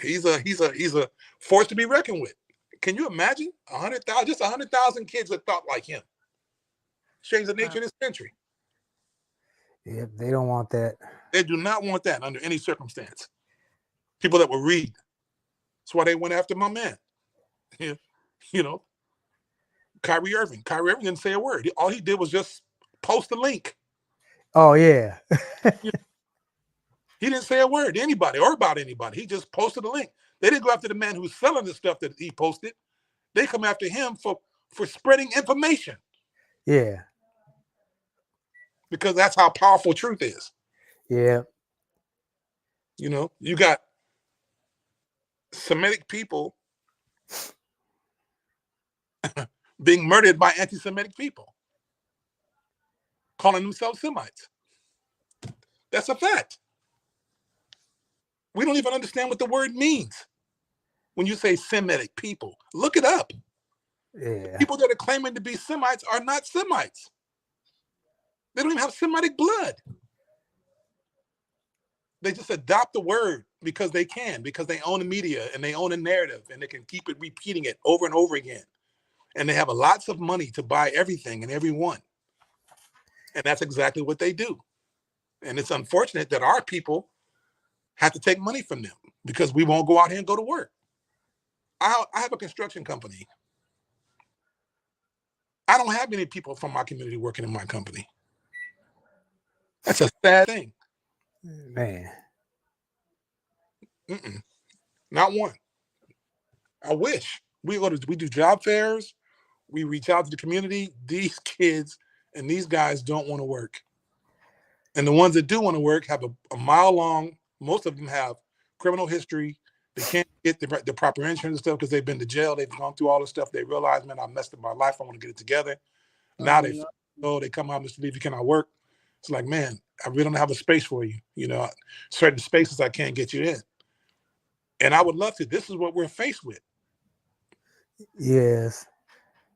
he's a force to be reckoned with. Can you imagine 100,000, just 100,000 kids that thought like him? Change the nature of this country. Yeah, they don't want that. They do not want that under any circumstance. People that will read. That's why they went after my man. You know, Kyrie Irving. Kyrie Irving didn't say a word. All he did was just post a link. Oh, yeah. He didn't say a word to anybody or about anybody. He just posted a link. They didn't go after the man who's selling the stuff that he posted. They come after him for spreading information. Yeah. Because that's how powerful truth is. Yeah. You know, you got Semitic people being murdered by anti-Semitic people, calling themselves Semites. That's a fact. We don't even understand what the word means. When you say Semitic people, look it up. Yeah. People that are claiming to be Semites are not Semites. They don't even have Semitic blood. They just adopt the word because they can, because they own the media and they own a narrative and they can keep it repeating it over and over again. And they have lots of money to buy everything and everyone. And that's exactly what they do. And it's unfortunate that our people have to take money from them because we won't go out here and go to work. I have a construction company. I don't have any people from my community working in my company. That's a sad thing. Man. Not one. I wish. We do job fairs. We reach out to the community. These kids and these guys don't want to work. And the ones that do want to work have a mile long. Most of them have criminal history. They can't get the proper insurance and stuff because they've been to jail. They've gone through all this stuff. They realize, man, I messed up my life. I want to get it together. Now they come out, Mr. Levy, can I work? It's like, man, I really don't have a space for you. You know, certain spaces I can't get you in. And I would love to. This is what we're faced with. Yes.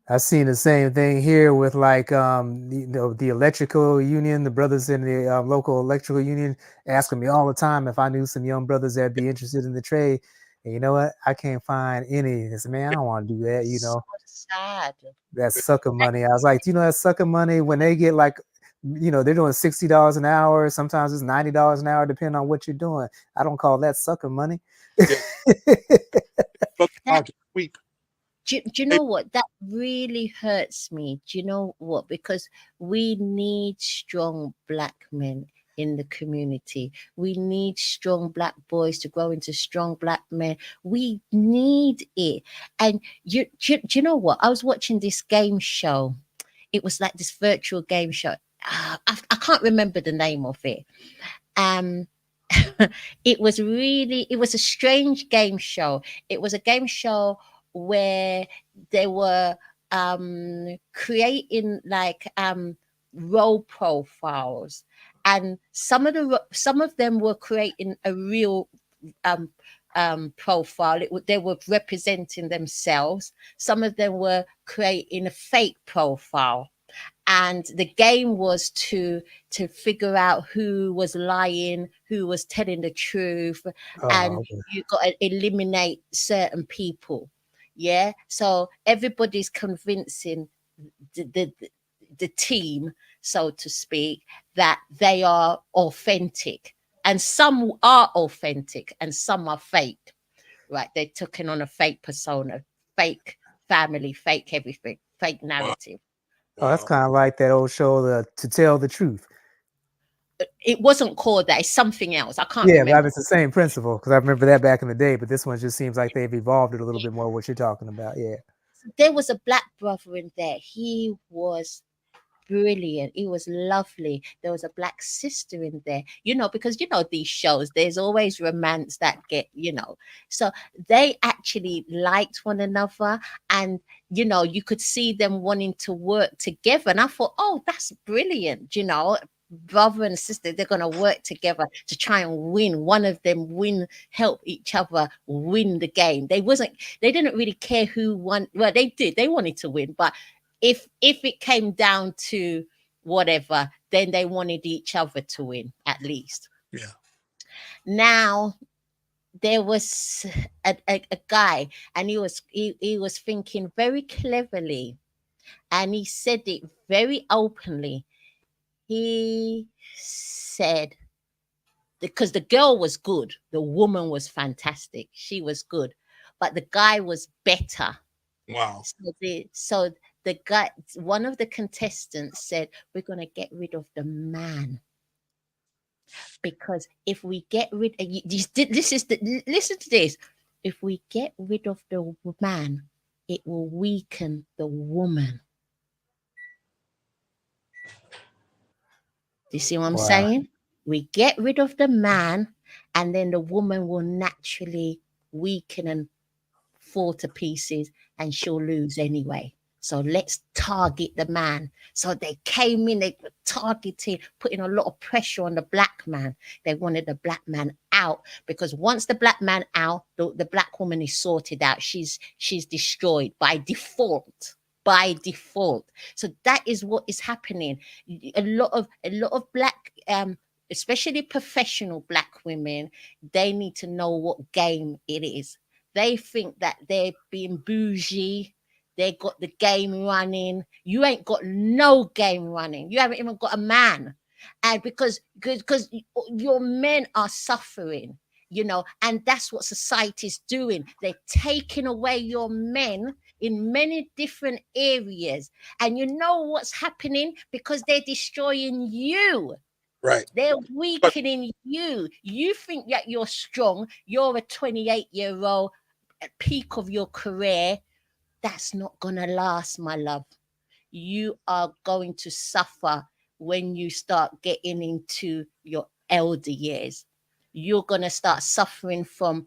I've seen the same thing here with like the electrical union, the brothers in the local electrical union asking me all the time if I knew some young brothers that'd be interested in the trade. And you know what? I can't find any. I said, man, I don't want to do that, you know. So sad. That sucker money. I was like, you know, that sucker money when they get like, you know, they're doing $60 an hour. Sometimes it's $90 an hour, depending on what you're doing. I don't call that sucker money. Sweep. Do you know what? That really hurts me. Do you know what? Because we need strong black men. in the community. We need strong black boys to grow into strong black men. We need it. And do you know what? I was watching this game show. It was like this virtual game show. I can't remember the name of it. Um, it was a strange game show. It was a game show where they were creating like role profiles, and some of them were creating a real um profile. They were representing themselves. Some of them were creating a fake profile, and the game was to figure out who was lying, who was telling the truth, and Oh, okay. you got to eliminate certain people. Yeah, so everybody's convincing the, the the team, so to speak, that they are authentic, and some are authentic and some are fake. Right, they're taking on a fake persona, fake family, fake everything, fake Wow. narrative. Oh, that's Wow. kind of like that old show, To Tell the Truth. It wasn't called that. It's something else. I can't Yeah, but remember. it's the same principle because I remember that back in the day. But this one just seems like they've evolved it a little bit more. What you're talking about, yeah. There was a black brother in there. He was brilliant. He was lovely. There was a black sister in there, because these shows, there's always romance that so they actually liked one another, and you could see them wanting to work together. And I thought, oh, that's brilliant. Brother and sister, they're going to work together to try and win. One of them help each other win the game. They didn't really care who won. Well, they did. They wanted to win, but if it came down to whatever, then they wanted each other to win at least. Yeah. Now there was a guy, and he was thinking very cleverly, and he said it very openly. He said, because the girl was good, the woman was fantastic, she was good, but the guy was better. Wow. So the guy, one of the contestants said, we're going to get rid of the man, because if we get rid of listen to this, if we get rid of the man, it will weaken the woman. Do you see what I'm Wow. saying? We get rid of the man, and then the woman will naturally weaken and fall to pieces, and she'll lose anyway. So let's target the man. So they came in, they were targeting, putting a lot of pressure on the black man. They wanted the black man out, because once the black man out, the black woman is sorted out. She's destroyed by default. By default. So that is what is happening. A lot of black especially professional black women, they need to know what game it is. They think that they're being bougie. They got the game running. You ain't got no game running. You haven't even got a man. And because your men are suffering, and that's what society's doing. They're taking away your men in many different areas. And you know what's happening? Because they're destroying you. Right. They're But weakening you. You think that you're strong. You're a 28-year-old at peak of your career. That's not going to last, my love. You are going to suffer when you start getting into your elder years. You're going to start suffering from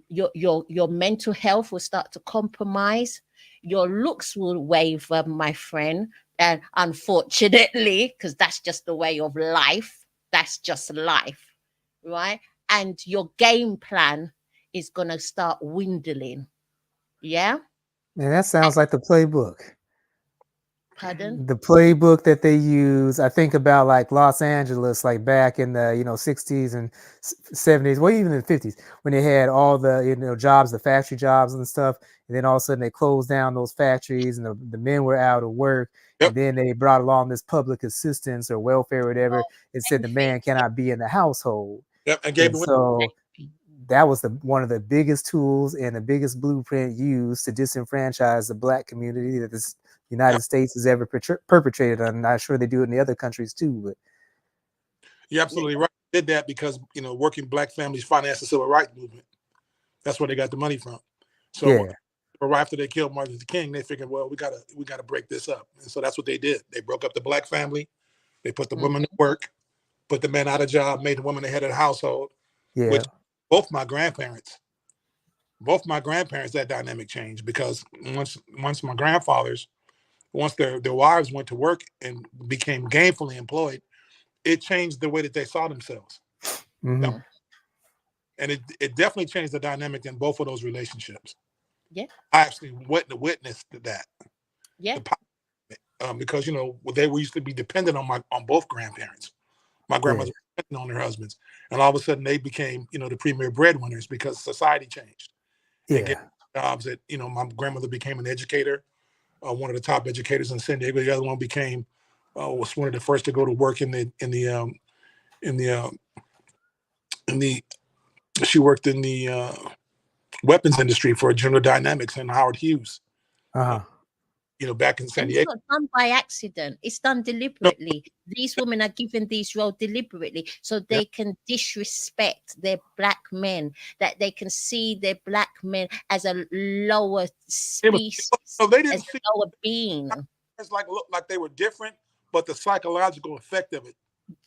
your mental health will start to compromise. Your looks will waver, my friend. And unfortunately, because that's just the way of life, that's just life, right? And your game plan is going to start dwindling. Yeah. Man, that sounds like the playbook. Pardon? The playbook that they use. I think about like Los Angeles, like back in the 60s and 70s, well, even in the 50s, when they had all the jobs, the factory jobs and stuff, and then all of a sudden they closed down those factories, and the men were out of work, yep. and then they brought along this public assistance or welfare or whatever, and said the man Benefits. cannot be in the household. Yep. And gave And away. so that was one of the biggest tools and the biggest blueprint used to disenfranchise the black community that this United States has ever perpetrated. I'm not sure they do it in the other countries too, but You're absolutely right. Did that because working black families financed the civil rights movement. That's where they got the money from. So right after they killed Martin Luther King, they figured, well, we gotta break this up. And so that's what they did. They broke up the black family. They put the women to work, put the men out of job, made the woman the head of the household. Yeah. Which both my grandparents, that dynamic changed because once my grandfathers, once their wives went to work and became gainfully employed, it changed the way that they saw themselves. Mm-hmm. And it definitely changed the dynamic in both of those relationships. Yeah. I actually witnessed that. Yeah. Because they used to be dependent on both grandparents. My grandmas were dependent on their husbands, and all of a sudden they became the premier breadwinners because society changed. And getting jobs that my grandmother became an educator, one of the top educators in San Diego. The other one became was one of the first to go to work she worked in the weapons industry for General Dynamics and Howard Hughes. Back in San Diego. It's not done by accident. It's done deliberately. These women are given these roles deliberately so they can disrespect their black men, that they can see their black men as a lower species, so they didn't as a lower being. It's look like they were different, but the psychological effect of it.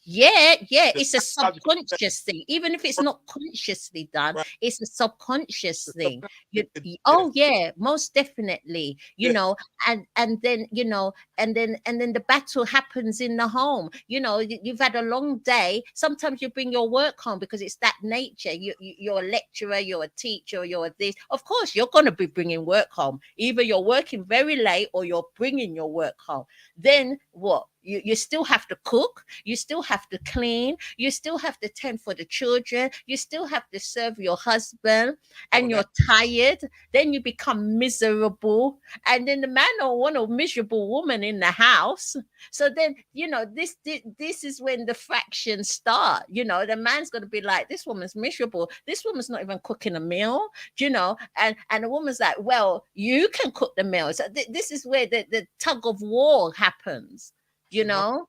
Yeah, it's a subconscious thing. Even if it's not consciously done, it's a subconscious thing. Most definitely. And then the battle happens in the home. You've had a long day. Sometimes you bring your work home because it's that nature. You're a lecturer, you're a teacher, you're this. Of course, you're going to be bringing work home. Either you're working very late or you're bringing your work home. Then what? You still have to cook, you still have to clean, you still have to tend for the children, you still have to serve your husband, and you're tired. Then you become miserable, and then the man don't want a miserable woman in the house. So then this is when the fractions start. The man's going to be like, this woman's miserable, this woman's not even cooking a meal, and the woman's like, well, you can cook the meal. So this is where the tug of war happens. My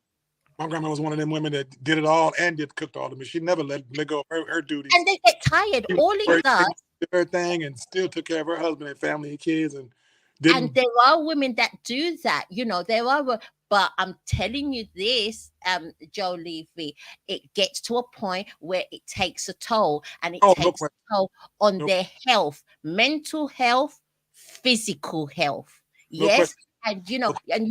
grandma was one of them women that did it all and cooked all of them. She never let go of her duties. And they get tired. All it does. Her thing and still took care of her husband and family and kids. And there are women that do that. There are. But I'm telling you this, Joe Levy, it gets to a point where it takes a toll. And it takes a toll on their health, mental health, physical health. Yes. And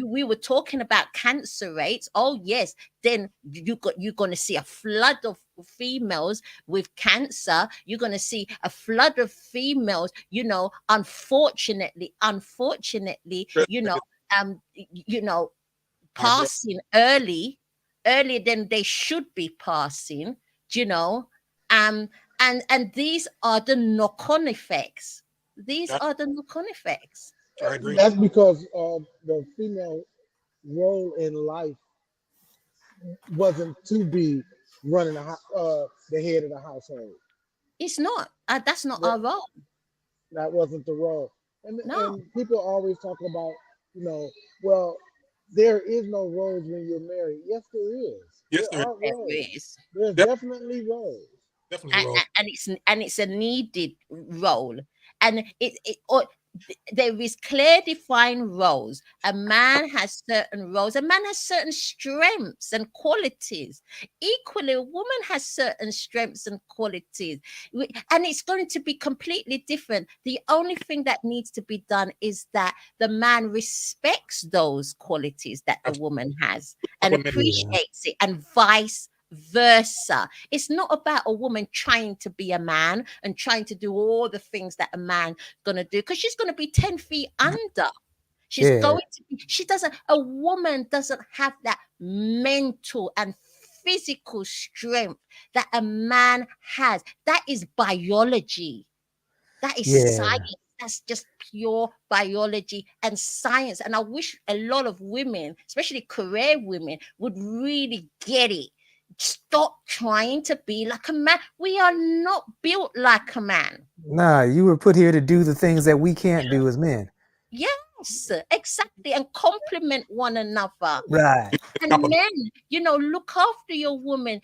we were talking about cancer rates. Oh yes, then you're going to see a flood of females with cancer. You're going to see a flood of females. Unfortunately, passing earlier than they should be passing. And these are the knock-on effects. I agree. That's because the female role in life wasn't to be running the head of the household. It's not. That's not our role. That wasn't the role. And people always talk about, well, there is no roles when you're married. Yes, there is. Yes, there are roles. Is. There's definitely roles. And it's a needed role. And there is clear defined roles. A man has certain roles. A man has certain strengths and qualities. Equally, a woman has certain strengths and qualities. And it's going to be completely different. The only thing that needs to be done is that the man respects those qualities that the woman has and appreciates it, and vice versa. It's not about a woman trying to be a man and trying to do all the things that a man gonna do, because she's gonna be 10 feet under. She's going to be, a woman doesn't have that mental and physical strength that a man has. That is biology. That is science. That's just pure biology and science. And I wish a lot of women, especially career women, would really get it. Stop trying to be like a man. We are not built like a man. Nah, you were put here to do the things that we can't do as men. Yeah. Yes, exactly, and complement one another. Right. And men, look after your woman.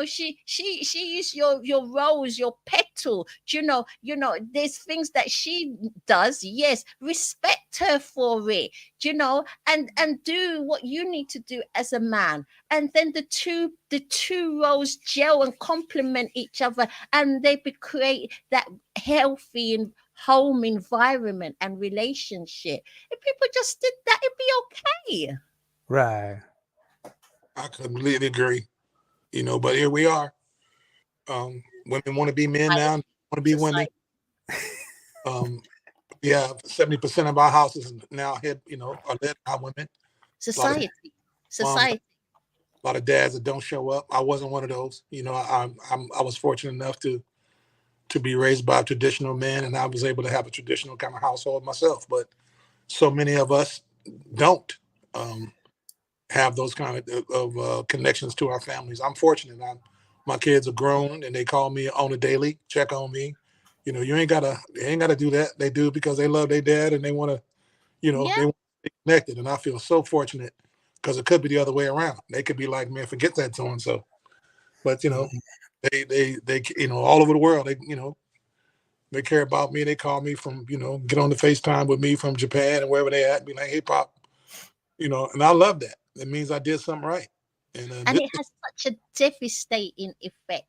She is your rose, your petal. There's things that she does. Yes, respect her for it. And do what you need to do as a man. And then the two roles gel and complement each other, and they create that healthy and home environment and relationship. If people just did that, it'd be okay. Right. I completely agree. But here we are. Women want to be men now, want to be women. We have 70% of our houses now are led by women. Society. A lot of dads that don't show up. I wasn't one of those. I was fortunate enough to be raised by a traditional man, and I was able to have a traditional kind of household myself. But so many of us don't have those kind of connections to our families. I'm fortunate. My kids are grown, and they call me on a daily, check on me. They ain't gotta do that. They do because they love their dad and they want to, they want to be connected. And I feel so fortunate because it could be the other way around. They could be like, man, forget that so and so. But they all over the world, they care about me. They call me from, get on the FaceTime with me from Japan and wherever they at, be like, hey, Pop, and I love that. It means I did something right. And it has such a devastating effect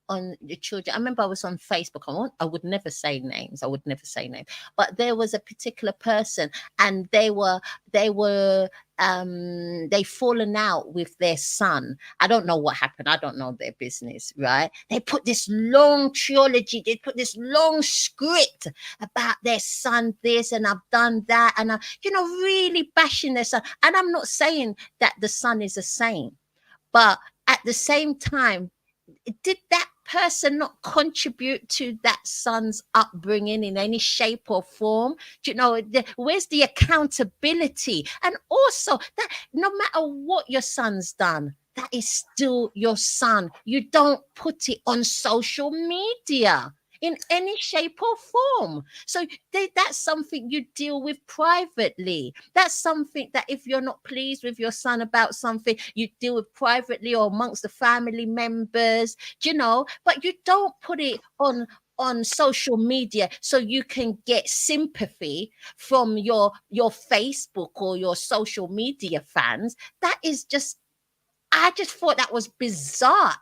on the children. I remember I was on Facebook. I would never say names. But there was a particular person, and they'd fallen out with their son. I don't know what happened. I don't know their business, right? They put this long trilogy. They put this long script about their son, this, and I've done that, and really bashing their son. And I'm not saying that the son is a saint, but at the same time, did that person not contribute to that son's upbringing in any shape or form? Where's the accountability? And also that no matter what your son's done, that is still your son. You don't put it on social media in any shape or form. So that's something you deal with privately. That's something that if you're not pleased with your son about something, you deal with privately or amongst the family members, but you don't put it on social media so you can get sympathy from your Facebook or your social media fans. That is I just thought that was bizarre.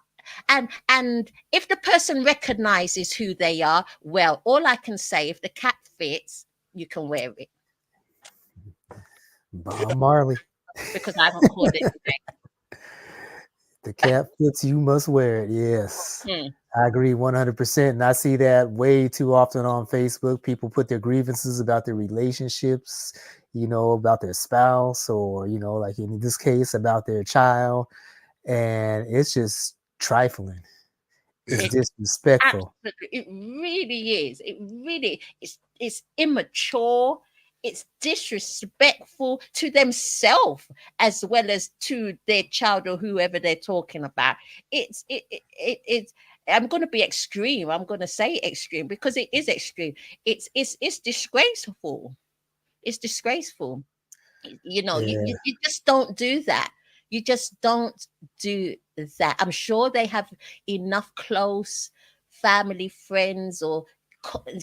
And if the person recognizes who they are, well, all I can say, if the cap fits, you can wear it. Bob Marley. Because I haven't called it today. The cap fits, you must wear it. Yes. I agree 100%. And I see that way too often on Facebook. People put their grievances about their relationships, about their spouse, or, like in this case, about their child. And it's just trifling. It's disrespectful. Absolutely. It really is. It really it's immature. It's disrespectful to themselves as well as to their child or whoever they're talking about. It's I'm going to be extreme. I'm going to say extreme because it is extreme. It's disgraceful. It's disgraceful. You just don't do that. You just don't do that. I'm sure they have enough close family, friends, or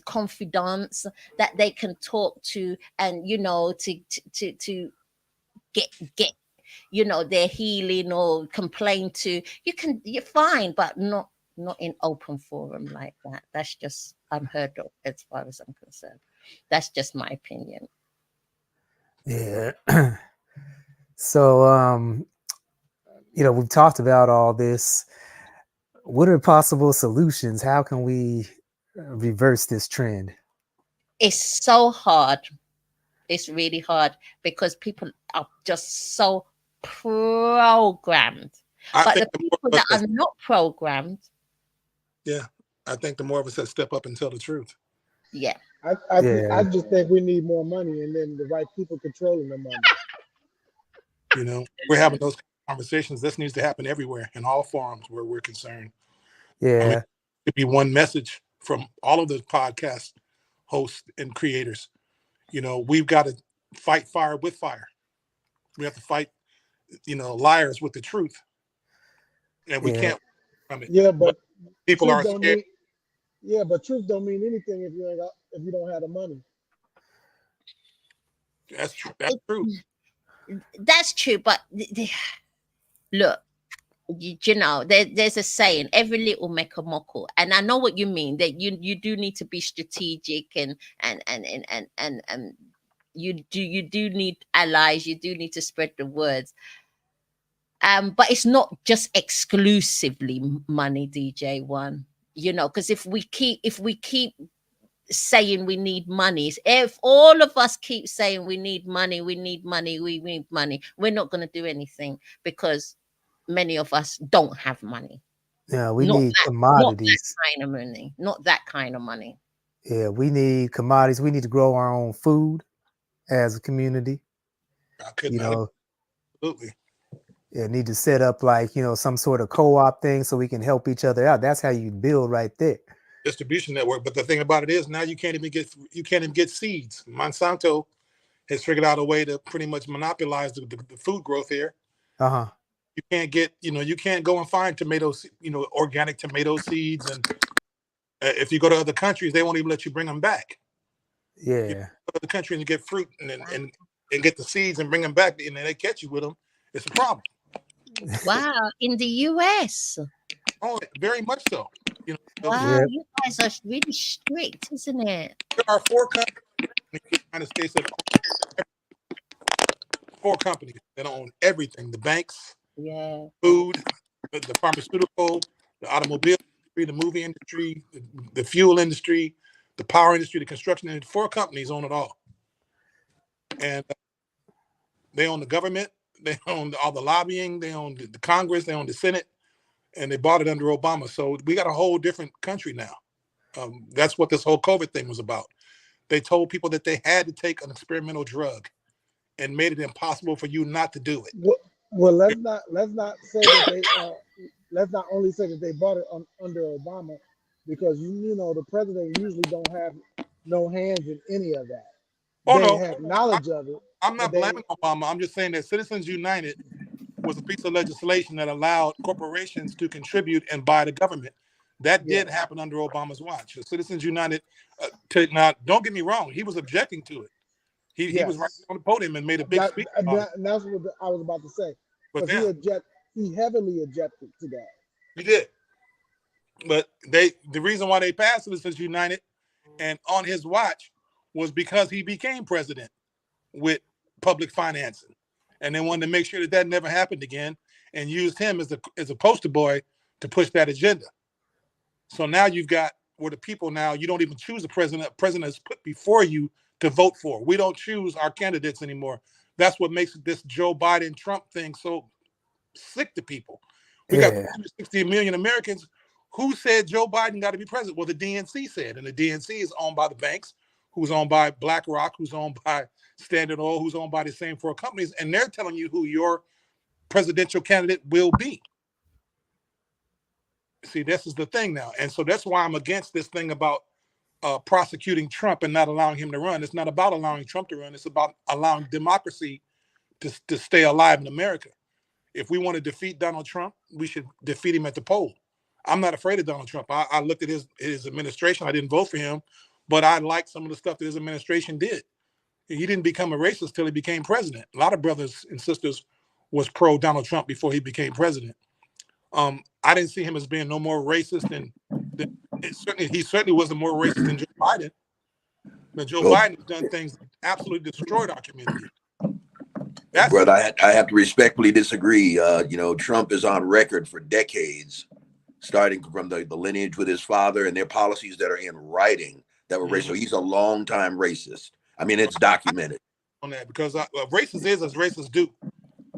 confidants that they can talk to, and to get their healing or complain to. You're fine, but not in open forum like that. That's just unheard of as far as I'm concerned. That's just my opinion. Yeah. So we've talked about all this. What are possible solutions? How can we reverse this trend? It's so hard. It's really hard because people are just so programmed. But the people that are not programmed. Yeah, I think the more of us that step up and tell the truth. Yeah. I just think we need more money, and then the right people controlling the money. We're having those conversations. This needs to happen everywhere in all forums where we're concerned. Yeah. It could be one message from all of the podcast hosts and creators. We've got to fight fire with fire. We have to fight, liars with the truth, and we can't from it. Yeah, but People truth are don't scared. mean yeah, but truth don't mean anything if you don't have the money. That's true. That's true. That's true, but look, there's a saying, every little make a muckle, and I know what you mean, that you do need to be strategic, and you do need allies, you do need to spread the words, but it's not just exclusively money, DJ1, because if we keep saying we need money, if all of us keep saying we need money, we need money, we're not going to do anything, because many of us don't have money. Yeah, we need commodities. Not that kind of money. Yeah, we need commodities. We need to grow our own food as a community. Absolutely. Yeah, need to set up some sort of co-op thing so we can help each other out. That's how you build right there. Distribution network. But the thing about it is, now you can't even get seeds. Monsanto has figured out a way to pretty much monopolize the food growth here. You can't get, you can't go and find tomatoes, organic tomato seeds, and if you go to other countries, they won't even let you bring them back. Yeah, you go to other countries and get fruit and get the seeds and bring them back, and then they catch you with them. It's a problem. Wow, in the US. Oh, very much so. Wow, you guys are really strict, isn't it? There are 4 countries in the United States that own 4 companies that own everything: the banks, food, the pharmaceutical, the automobile industry, the movie industry, the fuel industry, the power industry, the construction industry. 4 companies own it all, and they own the government. They own all the lobbying. They own the Congress. They own the Senate. And they bought it under Obama. So we got a whole different country now. That's what this whole COVID thing was about. They told people that they had to take an experimental drug and made it impossible for you not to do it. Well, let's not say that they let's not only say that they bought it under Obama, because the president usually don't have no hands in any of that. They have knowledge of it. I'm not blaming Obama. I'm just saying that Citizens United was a piece of legislation that allowed corporations to contribute and buy the government. That did happen under Obama's watch. The Citizens United, now, don't get me wrong, he was objecting to it. He was right on the podium and made a big speech. That's what I was about to say. But he heavily objected to that. He did. But the reason why they passed Citizens United and on his watch was because he became president with public financing. And they wanted to make sure that never happened again, and used him as a poster boy to push that agenda. So now you've got where the people now, you don't even choose a president. A president is put before you to vote for. We don't choose our candidates anymore. That's what makes this Joe Biden Trump thing so sick to people. We got 60 million Americans. Who said Joe Biden got to be president? Well, the DNC said, and the DNC is owned by the banks, who's owned by BlackRock, who's owned by Standard Oil, who's owned by the same 4 companies, and they're telling you who your presidential candidate will be. See, this is the thing now. And so that's why I'm against this thing about prosecuting Trump and not allowing him to run. It's not about allowing Trump to run. It's about allowing democracy to stay alive in America. If we want to defeat Donald Trump, we should defeat him at the poll. I'm not afraid of Donald Trump. I looked at his administration. I didn't vote for him, but I liked some of the stuff that his administration did. He didn't become a racist till he became president. A lot of brothers and sisters was pro Donald Trump before he became president. I didn't see him as being no more racist than he certainly wasn't more racist than Joe Biden. But Joe Biden has done things that absolutely destroyed our community. Brother, I have to respectfully disagree. Trump is on record for decades, starting from the lineage with his father and their policies that are in writing that were racist. So he's a longtime racist. I mean, it's documented. On that, because racist is as racists do,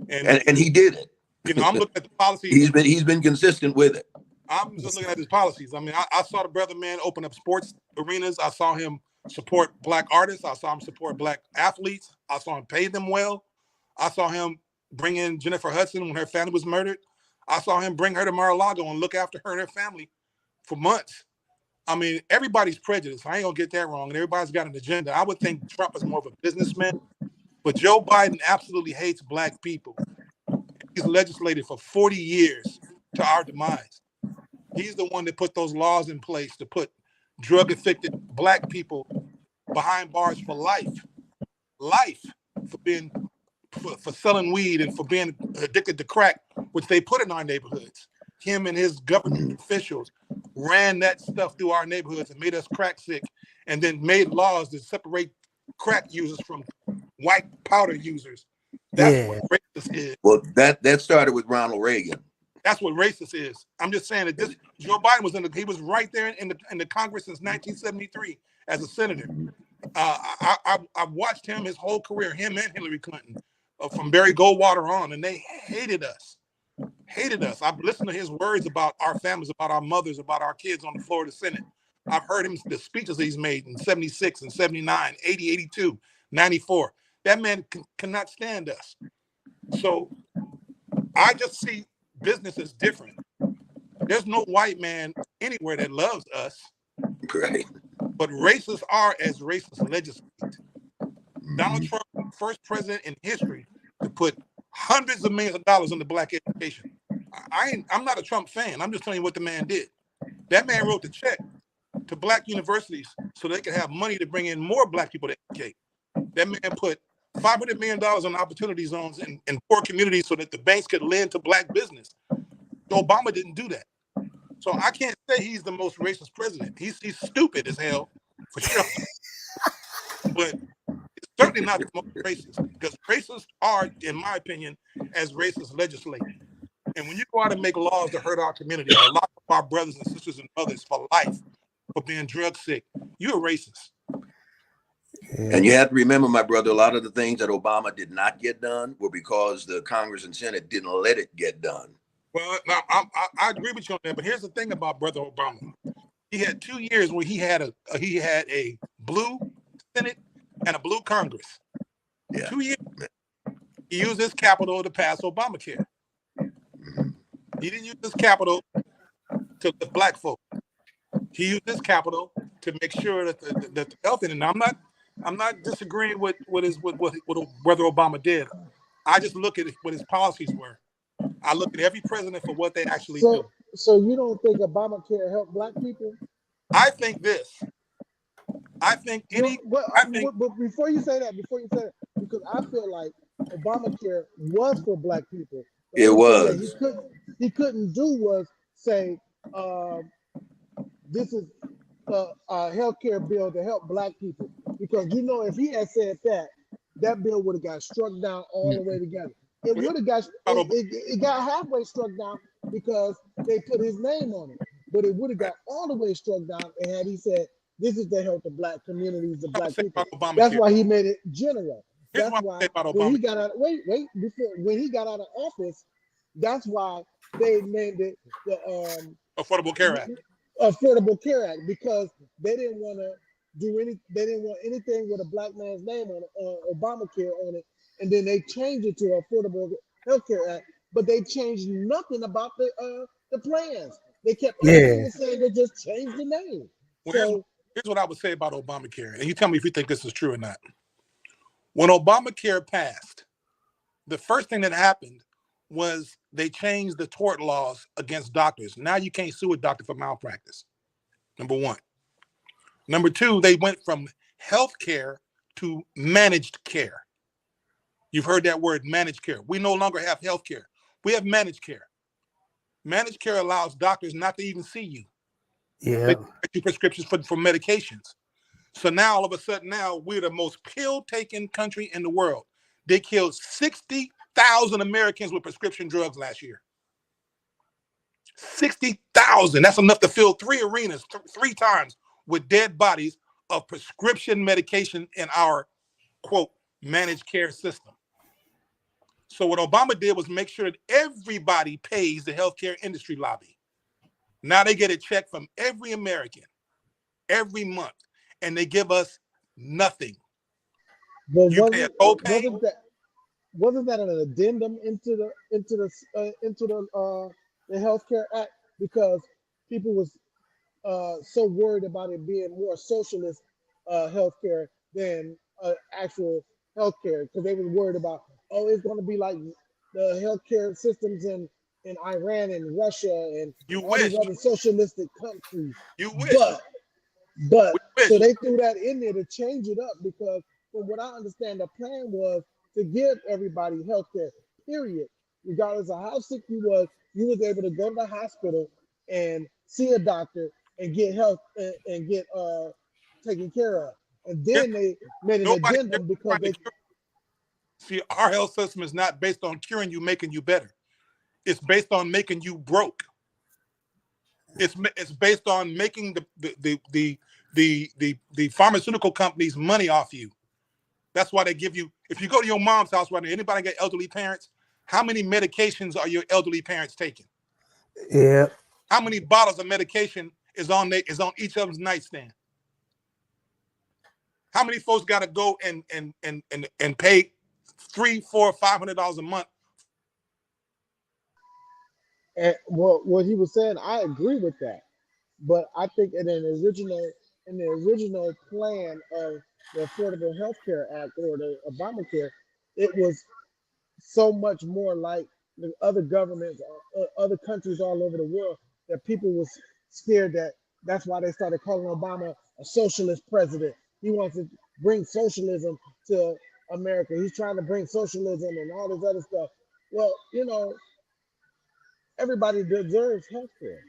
and he did it. I'm looking at the policies. He's been consistent with it. I'm just looking at his policies. I mean, I saw the brother man open up sports arenas. I saw him support Black artists. I saw him support Black athletes. I saw him pay them well. I saw him bring in Jennifer Hudson when her family was murdered. I saw him bring her to Mar-a-Lago and look after her and her family for months. I mean, everybody's prejudiced. I ain't gonna get that wrong. And everybody's got an agenda. I would think Trump is more of a businessman But Joe Biden absolutely hates black people. He's legislated for 40 years to our demise. He's the one that put those laws in place to put drug-affected black people behind bars for life for being for selling weed and for being addicted to crack, which they put in our neighborhoods. Him and his government officials ran that stuff through our neighborhoods and made us crack sick, and then made laws to separate crack users from white powder users. That's what racist is. Well, that started with Ronald Reagan. That's what racist is. I'm just saying that this Joe Biden was he was right there in the Congress since 1973 as a senator. I've watched him his whole career, him and Hillary Clinton, from Barry Goldwater on, and they hated us. I've listened to his words about our families, about our mothers, about our kids on the floor of the Senate. I've heard him, the speeches he's made in 76 and 79, 80, 82, 94. That man cannot stand us. So I just see business as different. There's no white man anywhere that loves us. Right. But racists are as racists legislate. Donald Trump, first president in history to put hundreds of millions of dollars into black education. I'm not a Trump fan. I'm just telling you what the man did. That man wrote the check to black universities so they could have money to bring in more black people to educate. That man put $500 million on opportunity zones in poor communities so that the banks could lend to black business. Obama didn't do that. So I can't say he's the most racist president. He's stupid as hell, for sure. But it's certainly not the most racist, because racists are, in my opinion, as racists legislate. And when you go out and make laws to hurt our community, to lock up our brothers and sisters and mothers for life, for being drug sick, you're a racist. And you have to remember, my brother, a lot of the things that Obama did not get done were because the Congress and Senate didn't let it get done. Well, now, I agree with you on that, but here's the thing about Brother Obama. He had 2 years where he had a blue Senate and a blue Congress. Yeah. 2 years. He used his capital to pass Obamacare. He didn't use his capital to lift black folk. He used his capital to make sure that the health in it. Now, I'm not disagreeing with what Brother Obama did. I just look at what his policies were. I look at every president for what they actually do. So you don't think Obamacare helped black people? I think this. I think but before you say that, because I feel like Obamacare was for black people. It was. He couldn't do was say this is a healthcare bill to help black people, because if he had said that bill would have got struck down all the way together. It would have got it got halfway struck down because they put his name on it, but it would have got all the way struck down. And had he said, "This is to help the black communities, the black people," that's why he made it general. That's why when he got out. When he got out of office, that's why they named it the Affordable Care Act. Affordable Care Act, because they didn't want to do any. They didn't want anything with a black man's name on it, Obamacare on it. And then they changed it to Affordable Health Care Act, but they changed nothing about the plans. They kept everything the same. They just changed the name. Well, here's what I would say about Obamacare, and you tell me if you think this is true or not. When Obamacare passed, the first thing that happened was they changed the tort laws against doctors. Now you can't sue a doctor for malpractice. Number one. Number two, they went from health care to managed care. You've heard that word, managed care. We no longer have health care. We have managed care. Managed care allows doctors not to even see you. Yeah. They get you prescriptions for medications. So now, all of a sudden, we're the most pill-taking country in the world. They killed 60,000 Americans with prescription drugs last year. 60,000. That's enough to fill 3 arenas 3 times with dead bodies of prescription medication in our, quote, managed care system. So what Obama did was make sure that everybody pays the healthcare industry lobby. Now they get a check from every American every month, and they give us nothing. But wasn't that an addendum into the healthcare act, because people was so worried about it being more socialist healthcare than actual healthcare because they were worried about, oh, it's going to be like the healthcare systems in Iran and Russia and You all these wish. other socialistic countries. You wish. But We wish. so they threw that in there to change it up because from what I understand, the plan was to give everybody health care, period. Regardless of how sick you was able to go to the hospital and see a doctor and get help and get taken care of. And then they made an Nobody addendum because trying to they cure. See, our health system is not based on curing you, making you better. It's based on making you broke. It's based on making the pharmaceutical companies money off you. That's why they give you. If you go to your mom's house right now, anybody got elderly parents? How many medications are your elderly parents taking? Yeah. How many bottles of medication is on each of them's nightstand? How many folks got to go and pay $300, $400, $500 a month? and what he was saying, I agree with that. But I think in the original plan of the Affordable Health Care Act or the Obamacare, it was so much more like the other governments, other countries all over the world that people was scared that that's why they started calling Obama a socialist president. He wants to bring socialism to America. He's trying to bring socialism and all this other stuff. Well, everybody deserves health care.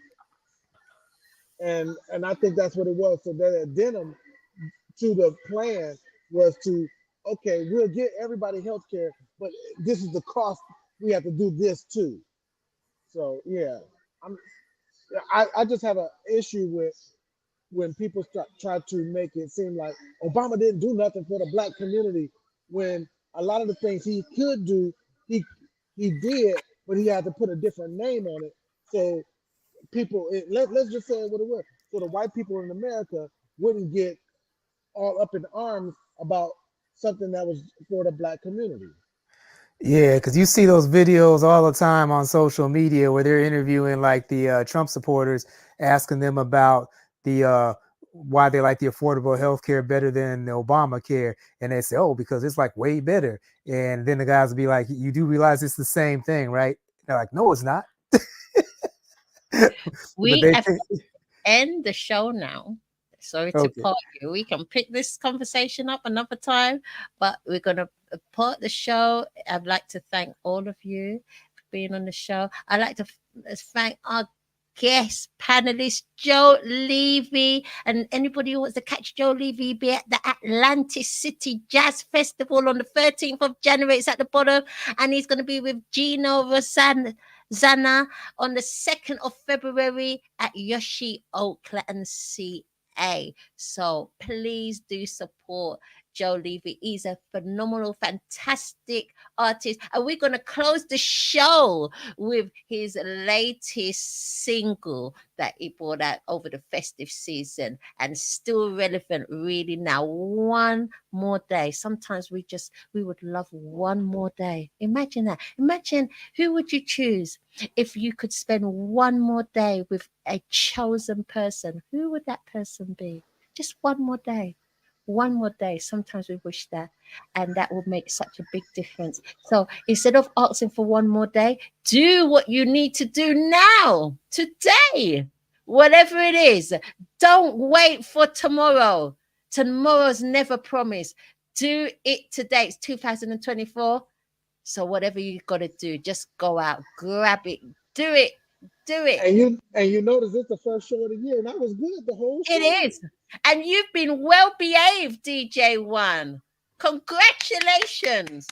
And I think that's what it was. So that addendum to the plan was to, okay, we'll get everybody health care, but this is the cost. We have to do this too. So yeah, I just have an issue with when people try to make it seem like Obama didn't do nothing for the black community when a lot of the things he could do, he he did, but he had to put a different name on it. So let's just say what it was. So the white people in America wouldn't get all up in arms about something that was for the black community. Yeah, because you see those videos all the time on social media where they're interviewing like the Trump supporters, asking them about the why they like the affordable health care better than the Obamacare, and they say, oh, because it's like way better. And then the guys will be like, you do realize it's the same thing, right? They're like, no, it's not. We have to end the show now. Sorry to part you. We can pick this conversation up another time, but we're going to part the show. I'd like to thank all of you for being on the show. I'd like to thank our guest panelist, Joe Levy, and anybody who wants to catch Joe Levy, be at the Atlantis City Jazz Festival on the 13th of January. It's at the bottom, and he's going to be with Gino Zana on the 2nd of February at Yoshi Oakland CA. So please do support Joe Levy. He's a phenomenal, fantastic artist. And we're going to close the show with his latest single that he brought out over the festive season and still relevant really now. One more day. Sometimes we would love one more day. Imagine that. Imagine, who would you choose if you could spend one more day with a chosen person? Who would that person be? Just one more day. One more day. Sometimes we wish that, and that would make such a big difference. So instead of asking for one more day, do what you need to do now, today, whatever it is. Don't wait for tomorrow. Tomorrow's never promised. Do it today. It's 2024. So whatever you got to do, just go out, grab it, do it. Do it. And you notice it's the first show of the year, and that was good the whole show. It is. And you've been well behaved, DJ One. Congratulations.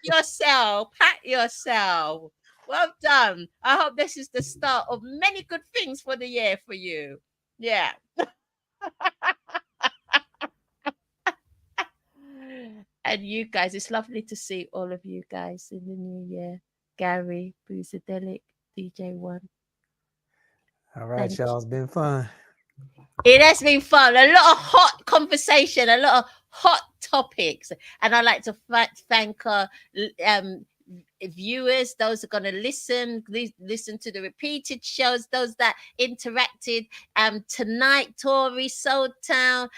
Yourself. Pat yourself. Well done. I hope this is the start of many good things for the year for you. Yeah. And you guys, it's lovely to see all of you guys in the new year. Gary, Boozadelic, DJ One. All right, y'all. It's been fun. It has been fun. A lot of hot conversation, a lot of hot topics. And I'd like to thank viewers, those are going to listen to the repeated shows, those that interacted tonight, Tori, Soul Town,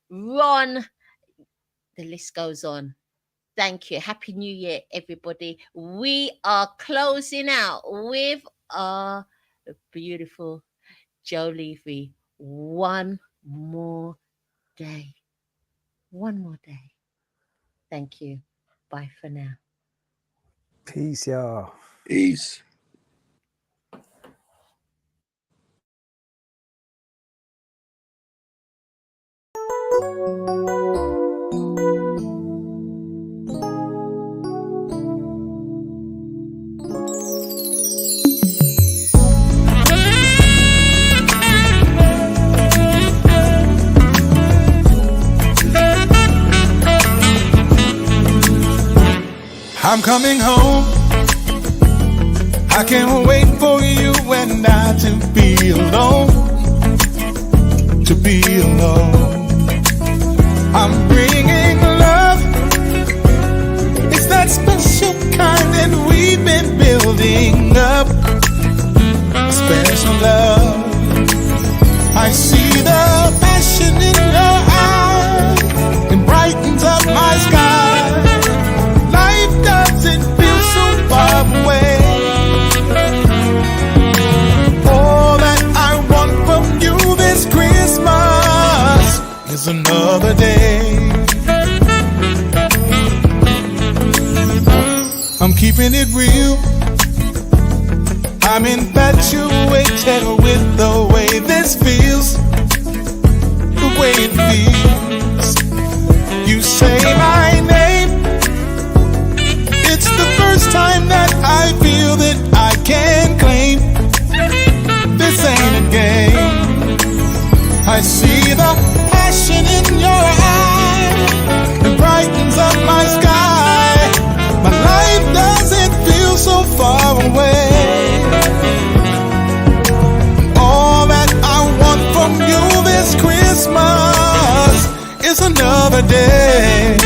Ron, the list goes on. Thank you. Happy New Year, everybody. We are closing out with our beautiful Joe Levy. One more day. One more day. Thank you. Bye for now. Peace, y'all. Peace. I'm coming home. I can't wait for you and I to be alone. To be alone. I'm bringing love. It's that special kind that we've been building up. Special love. I see the passion in your eyes. It brightens up my sky. Life doesn't feel so far away. All that I want from you this Christmas is another day. I'm keeping it real. I'm infatuated with the way this feels. The way it feels. You say my name. It's the first time that I feel that I can claim this ain't a game. I see the passion in your eyes. It brightens up my sky. My life doesn't feel so far away. All that I want from you this Christmas is another day.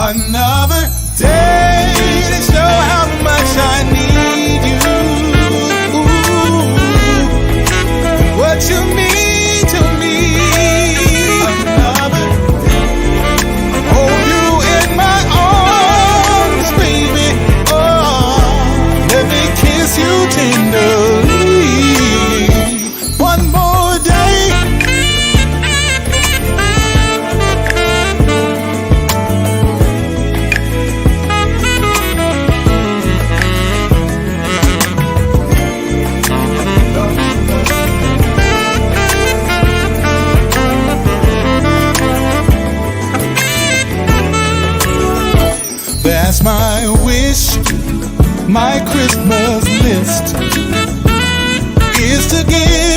Another day to show how much I need you. Ooh, what you mean to me. Another day, hold you in my arms, baby. Oh, let me kiss you tenderly. One more day. That's my wish, my Christmas list is to give